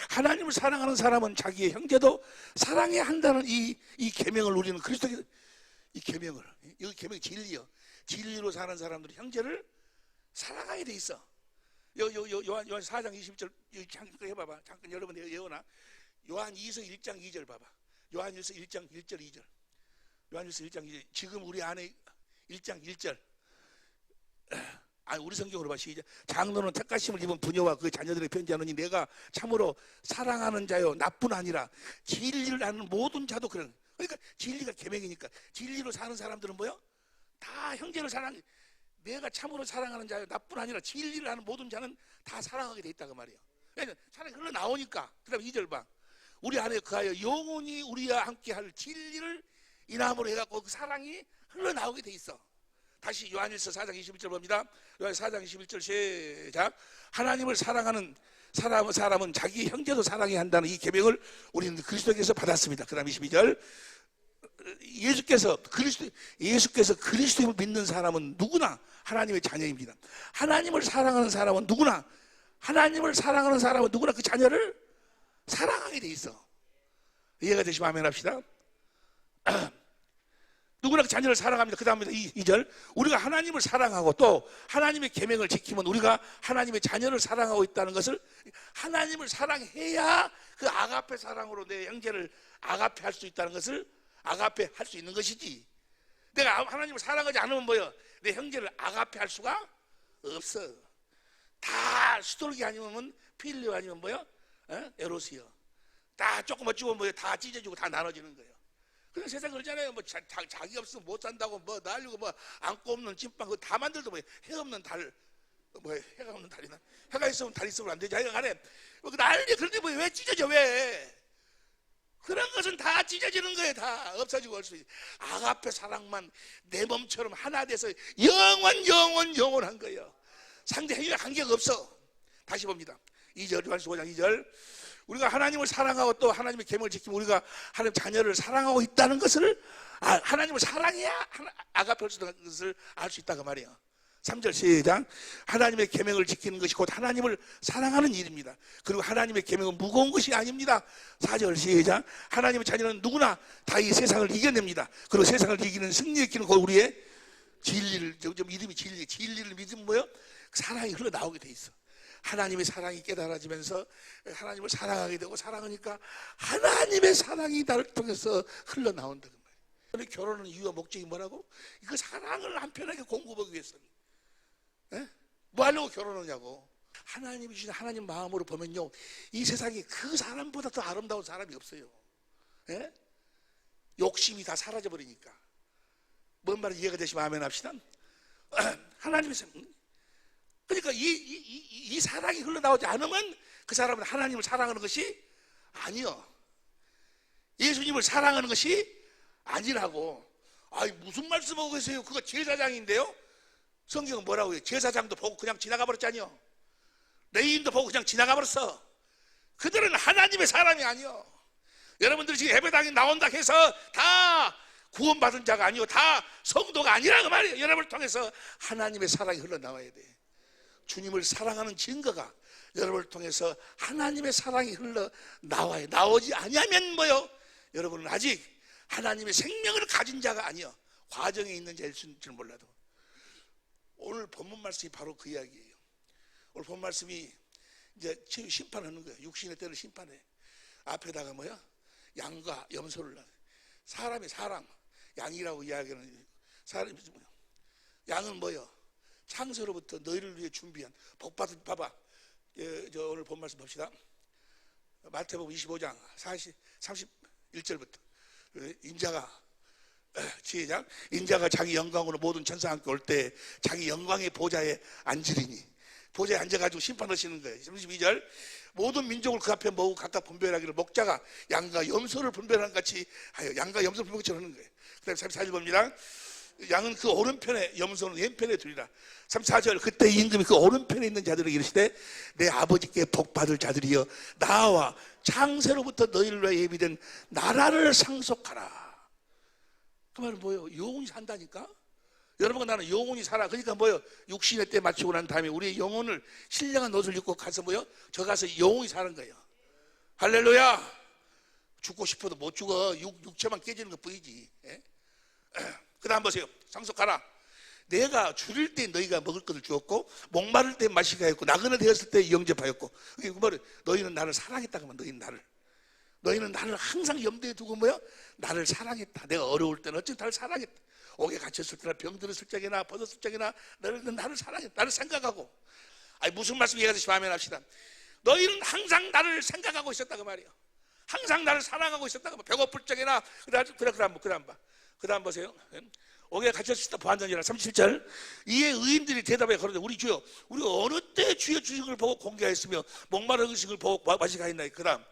하나님을 사랑하는 사람은 자기의 형제도 사랑해야 한다는 이 계명을 우리는 그리스도의 이 계명을 이 계명이 진리요. 진리로 사는 사람들이 형제를 사랑하게 돼 있어. 요한 4장 20절 잠깐 해봐봐. 잠깐 여러분 예언아. 요한 2서 1장 2절 봐봐. 요한 1서 1장 1절 2절. 요한 1서 1장 2절. 지금 우리 안에 1장 1절. 아니 우리 성경으로 봐. 시작. 장로는 택하심을 입은 부녀와 그 자녀들의 편지하노니 내가 참으로 사랑하는 자요 나뿐 아니라 진리를 아는 모든 자도 그런. 그러니까 진리가 계명이니까 진리로 사는 사람들은 뭐요? 다 형제를 사랑. 내가 참으로 사랑하는 자요 나뿐 아니라 진리를 아는 모든 자는 다 사랑하게 돼 있다고 말이에요. 왜냐면 사랑이 흘러나오니까. 그 다음에 2절 봐. 우리 안에 그하여 영원히 우리와 함께 할 진리를 인함으로 해갖고 그 사랑이 흘러나오게 돼 있어. 다시 요한일서 4장 21절 봅니다. 요한 4장 21절 시작. 하나님을 사랑하는 사람은 자기 형제도 사랑해야 한다는 이 계명을 우리는 그리스도께서 받았습니다. 그 다음 22절 예수께서 그리스도를 믿는 사람은 누구나 하나님의 자녀입니다. 하나님을 사랑하는 사람은 누구나 그 자녀를 사랑하게 돼 있어. 이해가 되시면 아멘 합시다. 누구나 그 자녀를 사랑합니다. 그 다음에 2절 우리가 하나님을 사랑하고 또 하나님의 계명을 지키면 우리가 하나님의 자녀를 사랑하고 있다는 것을 하나님을 사랑해야 그 아가페 사랑으로 내 형제를 아가페 할 수 있다는 것을 아가페 할 수 있는 것이지. 내가 하나님을 사랑하지 않으면 뭐요? 내 형제를 아가페 할 수가 없어. 다 스토르기 아니면 필리오 아니면 뭐요? 에로스요. 다 조금 어찌고 뭐요? 다 찢어지고 다 나눠지는 거예요. 그냥 세상 그러잖아요. 뭐 자기 없으면 못 산다고 뭐 날리고 뭐 안고 없는 찐빵 그거 다 만들도 뭐 해 없는 달 뭐 해가 없는 달이나 해가 있으면 달 있으면 안 되지. 하여간 간에 뭐 난리. 그런데 뭐 왜 찢어져? 왜? 그런 것은 다 찢어지는 거예요. 다 없어지고 올 수 있어요. 아가페 사랑만 내 몸처럼 하나 돼서 영원한 거예요. 상대 행위와 관계가 없어. 다시 봅니다. 2절, 요한서 5장 2절. 우리가 하나님을 사랑하고 또 하나님의 계명을 지키면 우리가 하나님 자녀를 사랑하고 있다는 것을 하나님을 사랑해야 아가페를 쓰는 것을 알 수 있다 그 말이에요. 3절 시작. 하나님의 계명을 지키는 것이 곧 하나님을 사랑하는 일입니다. 그리고 하나님의 계명은 무거운 것이 아닙니다. 4절 시작. 하나님의 자녀는 누구나 다 이 세상을 이겨냅니다. 그리고 세상을 이기는 승리의 길은 곧 우리의 진리를, 좀 이름이 진리를 믿으면 뭐요? 사랑이 흘러나오게 돼 있어. 하나님의 사랑이 깨달아지면서 하나님을 사랑하게 되고, 사랑하니까 하나님의 사랑이 나를 통해서 흘러나온다 그 말이에요. 결혼은 이유와 목적이 뭐라고? 그 사랑을 한편하게 공급하기 위해서. 뭐 하려고 결혼하냐고. 하나님이 주신 하나님 마음으로 보면요, 이 세상에 그 사람보다 더 아름다운 사람이 없어요. 욕심이 다 사라져버리니까. 뭔 말인지 이해가 되시면 아멘 합시다. 하나님의 그러니까 이 사랑이 흘러나오지 않으면 그 사람은 하나님을 사랑하는 것이 아니요, 예수님을 사랑하는 것이 아니라고. 아이 무슨 말씀하고 계세요? 그거 제사장인데요. 성경은 뭐라고 해요? 제사장도 보고 그냥 지나가 버렸잖아요. 레위인도 보고 그냥 지나가 버렸어. 그들은 하나님의 사람이 아니요. 여러분들이 지금 예배당에 나온다 해서 다 구원받은 자가 아니요, 다 성도가 아니라 그 말이에요. 여러분을 통해서 하나님의 사랑이 흘러나와야 돼. 주님을 사랑하는 증거가 여러분을 통해서 하나님의 사랑이 흘러나와요. 나오지 아니하면 뭐요? 여러분은 아직 하나님의 생명을 가진 자가 아니요, 과정에 있는 자일 줄 몰라도. 오늘 본문 말씀이 바로 그 이야기예요. 오늘 본문 말씀이 이제 심판하는 거예요. 육신의 때를 심판해. 앞에다가 뭐야? 양과 염소를 놔. 사람이 사람, 양이라고 이야기하는 사람이 뭐야? 양은 뭐요? 창세로부터 너희를 위해 준비한 복받은, 봐봐. 저 오늘 본 말씀 봅시다. 마태복음 25장 31절부터. 인자가 시작. 인자가 자기 영광으로 모든 천사와 함께 올 때 자기 영광의 보좌에 앉으리니. 보좌에 앉아가지고 심판하시는 거예요. 32절. 모든 민족을 그 앞에 모으고 각각 분별하기를 목자가 양과 염소를 분별하는 같이 하여 양과 염소를 분별처럼 하는 거예요. 그 다음에 34절 봅니다. 양은 그 오른편에, 염소는 왼편에 두리라. 34절. 그때 임금이 그 오른편에 있는 자들에게 이르시되 내 아버지께 복받을 자들이여 나와 창세로부터 너희를 위해 예비된 나라를 상속하라. 그 말은 뭐예요? 영원히 산다니까. 여러분과 나는 영원히 살아. 그러니까 뭐예요? 육신의 때 맞추고 난 다음에 우리의 영혼을 신령한 옷을 입고 가서 뭐예요? 저 가서 영원히 사는 거예요. 할렐루야. 죽고 싶어도 못 죽어. 육체만 깨지는 것 뿐이지. 그 다음 보세요. 상속하라. 내가 줄일 때 너희가 먹을 것을 주었고 목마를 때 마시게 하였고 나그네 되었을 때 영접하였고. 그 말은 너희는 나를 사랑했다고 하면 너희는 나를 항상 염두에 두고 뭐야? 나를 사랑했다. 내가 어려울 때는 어쨌든 나를 사랑했다. 옥에 갇혔을 때나 병들었을 적이나 벗었을 적이나 너희는 나를 사랑했다. 나를 생각하고. 아니 무슨 말씀 이해가 되시면 아멘 합시다. 너희는 항상 나를 생각하고 있었다 그 말이에요. 항상 나를 사랑하고 있었다. 배고플 적이나 그 다음 보세요. 옥에 갇혔을 때 보안전이라 37절. 이에 의인들이 대답해 가로되 우리 주여, 우리 어느 때 주의 주식을 보고 공개하였으며 목마른 음식을 보고 마시게 하였나이까.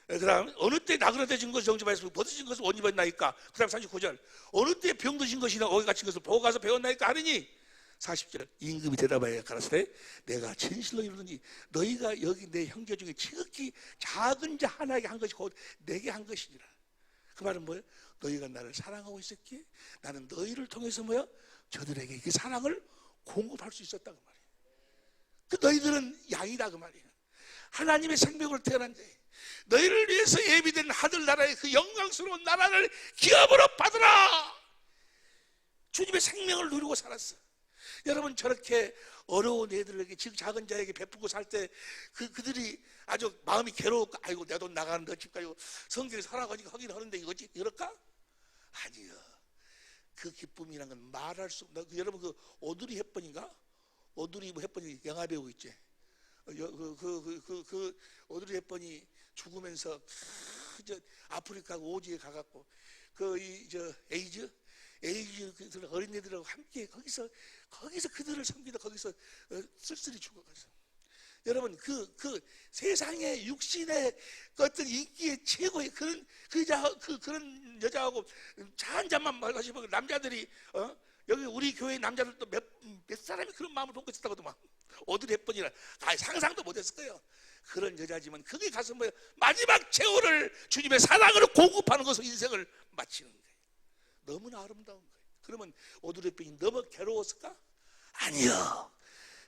그 다음 어느 때 나그네되신 것을 영접하였으며 벗으신 것을 옷 입었나이까. 그 다음 39절. 어느 때 병드신 것이나 옥에 갇힌 것을 보고 가서 배웠나이까 하느니. 40절. 임금이 대답하여 가라사대 내가 진실로 이르노니 너희가 여기 내 형제 중에 지극히 작은 자 하나에게 한 것이 곧 내게 한 것이니라. 그 말은 뭐예요? 너희가 나를 사랑하고 있었기에 나는 너희를 통해서 뭐야? 저들에게 그 사랑을 공급할 수 있었다 그 말이에요. 그 너희들은 양이다 그 말이에요. 하나님의 생명으로 태어난 자예요. 너희를 위해서 예비된 하늘나라의 그 영광스러운 나라를 기업으로 받으라. 주님의 생명을 누리고 살았어. 여러분 저렇게 어려운 애들에게, 지금 작은 자에게 베푸고 살 때 그들이 아주 마음이 괴로울까? 아이고 내 돈 나가는데 집 가지고 성경에 살아가지고 하긴 하는데 이거지 이럴까? 아니요. 그 기쁨이란 건 말할 수 없다. 여러분 그 오드리 헵번인가? 오드리 헵번이 영화배우 있지? 그 오드리 헵번이 죽으면서 아프리카 오지에 가갖고 에이즈 애기들 어린애들하고 함께 거기서 그들을 섬기다 거기서 쓸쓸히 죽어가서. 여러분 그 세상의 육신의 어떤 인기의 최고의 그런 여자하고 차 한 잔만 마시면 남자들이 여기 우리 교회 남자들도 몇 사람이 그런 마음을 품고 있었다고도 오드리 헵번이라 상상도 못했을 거예요. 그런 여자지만 거기 가서 마지막 최후를 주님의 사랑으로 공급하는 것으로 인생을 마치는 거예요. 너무나 아름다운 거예요. 그러면 오드리 헵번이 너무 괴로웠을까? 아니요.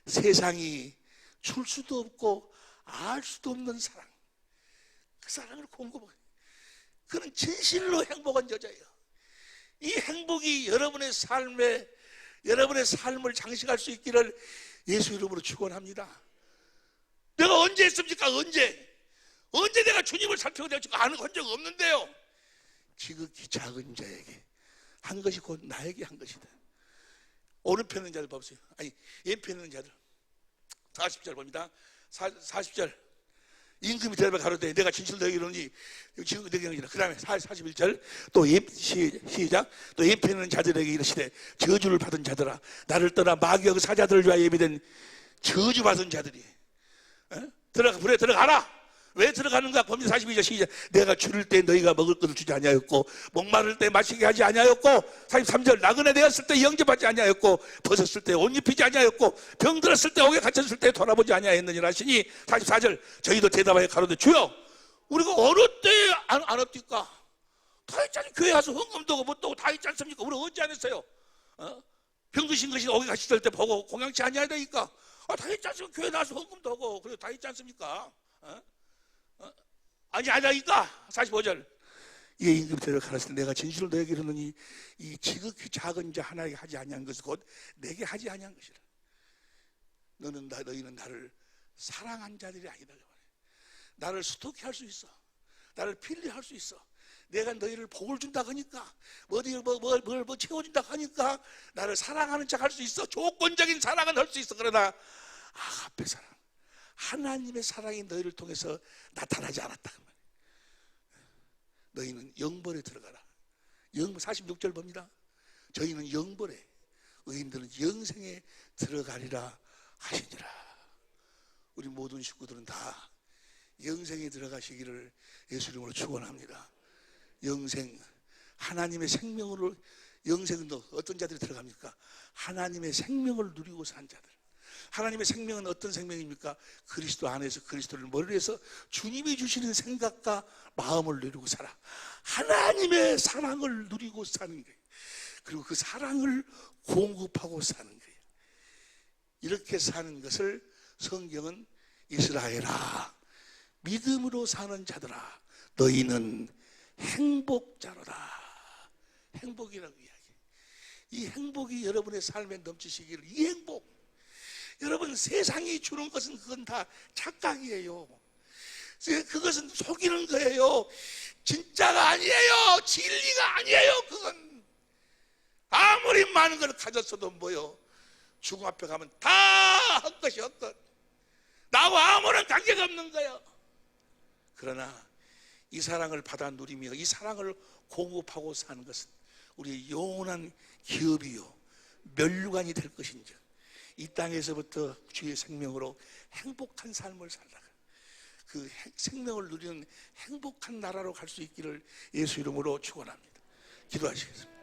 세상이 줄 수도 없고 알 수도 없는 사랑, 그 사랑을 공급하고, 그는 진실로 행복한 여자예요. 이 행복이 여러분의 삶을 장식할 수 있기를 예수 이름으로 축원합니다. 내가 언제 했습니까? 언제 내가 주님을 살펴고 내가 아는 적 없는데요. 지극히 작은 자에게 한 것이 곧 나에게 한 것이다. 오른편 있는 자들 봐보세요. 아니 왼편 있는 자들 40절 봅니다. 40절 임금이 대답해 가로되 내가 진실로 너에게 이르노니 지금 너에게 이르노니. 그 다음에 41절 또 시작 또 왼편에 있는 자들에게 이르시되 저주를 받은 자들아 나를 떠나 마귀와 그 사자들을 위하여 예비된 저주받은 자들이 들어가라. 왜 들어가는가? 봅니다. 42절 시작. 내가 줄일 때 너희가 먹을 것을 주지 아니하였고 목마를 때 마시게 하지 아니하였고 43절 나그네 되었을 때 영접하지 아니하였고 벗었을 때 옷 입히지 아니하였고 병들었을 때 옥에 갇혔을 때 돌아보지 아니하였느니라 하시니 44절 저희도 대답하여 가로되 주여 우리가 어느 때에 안 없디까? 다 있잖아요. 교회 가서 헌금도 하고 뭣도 하고 다 있지 않습니까? 우리 언제 안 했어요? 병드신 것이 옥에 갇혔을 때 보고 공양치 아니하다니까? 다 있지 않습니까? 교회 나와서 헌금도 하고 그래도 다 있지 않습니까? 아니니까 45절 이 임금 대로 가라사대 내가 진실로 너에게 이르노니 이 지극히 작은 자 하나에게 하지 아니한 것은 곧 내게 하지 아니한 것이라. 너희는 나를 사랑한 자들이 아니다. 나를 스토키할 수 있어. 나를 필리할 수 있어. 내가 너희를 복을 준다 하니까 뭘 채워준다 하니까 나를 사랑하는 척 할 수 있어. 조건적인 사랑은 할 수 있어. 그러나 아가페 사랑, 하나님의 사랑이 너희를 통해서 나타나지 않았다. 너희는 영벌에 들어가라. 46절 봅니다. 저희는 영벌에, 의인들은 영생에 들어가리라 하시니라. 우리 모든 식구들은 다 영생에 들어가시기를 예수 이름으로 축원합니다. 영생, 하나님의 생명으로. 영생은 어떤 자들이 들어갑니까? 하나님의 생명을 누리고 산 자들. 하나님의 생명은 어떤 생명입니까? 그리스도 안에서 그리스도를 머리로 해서 주님이 주시는 생각과 마음을 누리고 살아. 하나님의 사랑을 누리고 사는 거예요. 그리고 그 사랑을 공급하고 사는 거예요. 이렇게 사는 것을 성경은 이스라엘아 믿음으로 사는 자들아 너희는 행복자로다. 행복이라고 이야기해요. 이 행복이 여러분의 삶에 넘치시기를. 이 행복, 여러분 세상이 주는 것은 그건 다 착각이에요. 그것은 속이는 거예요. 진짜가 아니에요. 진리가 아니에요. 그건 아무리 많은 걸 가졌어도 뭐요, 죽음 앞에 가면 다 헛것이 헛것, 나와 아무런 관계가 없는 거예요. 그러나 이 사랑을 받아 누리며 이 사랑을 공급하고 사는 것은 우리의 영원한 기업이요 면류관이 될 것인즉 이 땅에서부터 주의 생명으로 행복한 삶을 살다가 그 생명을 누리는 행복한 나라로 갈 수 있기를 예수 이름으로 축원합니다. 기도하시겠습니다.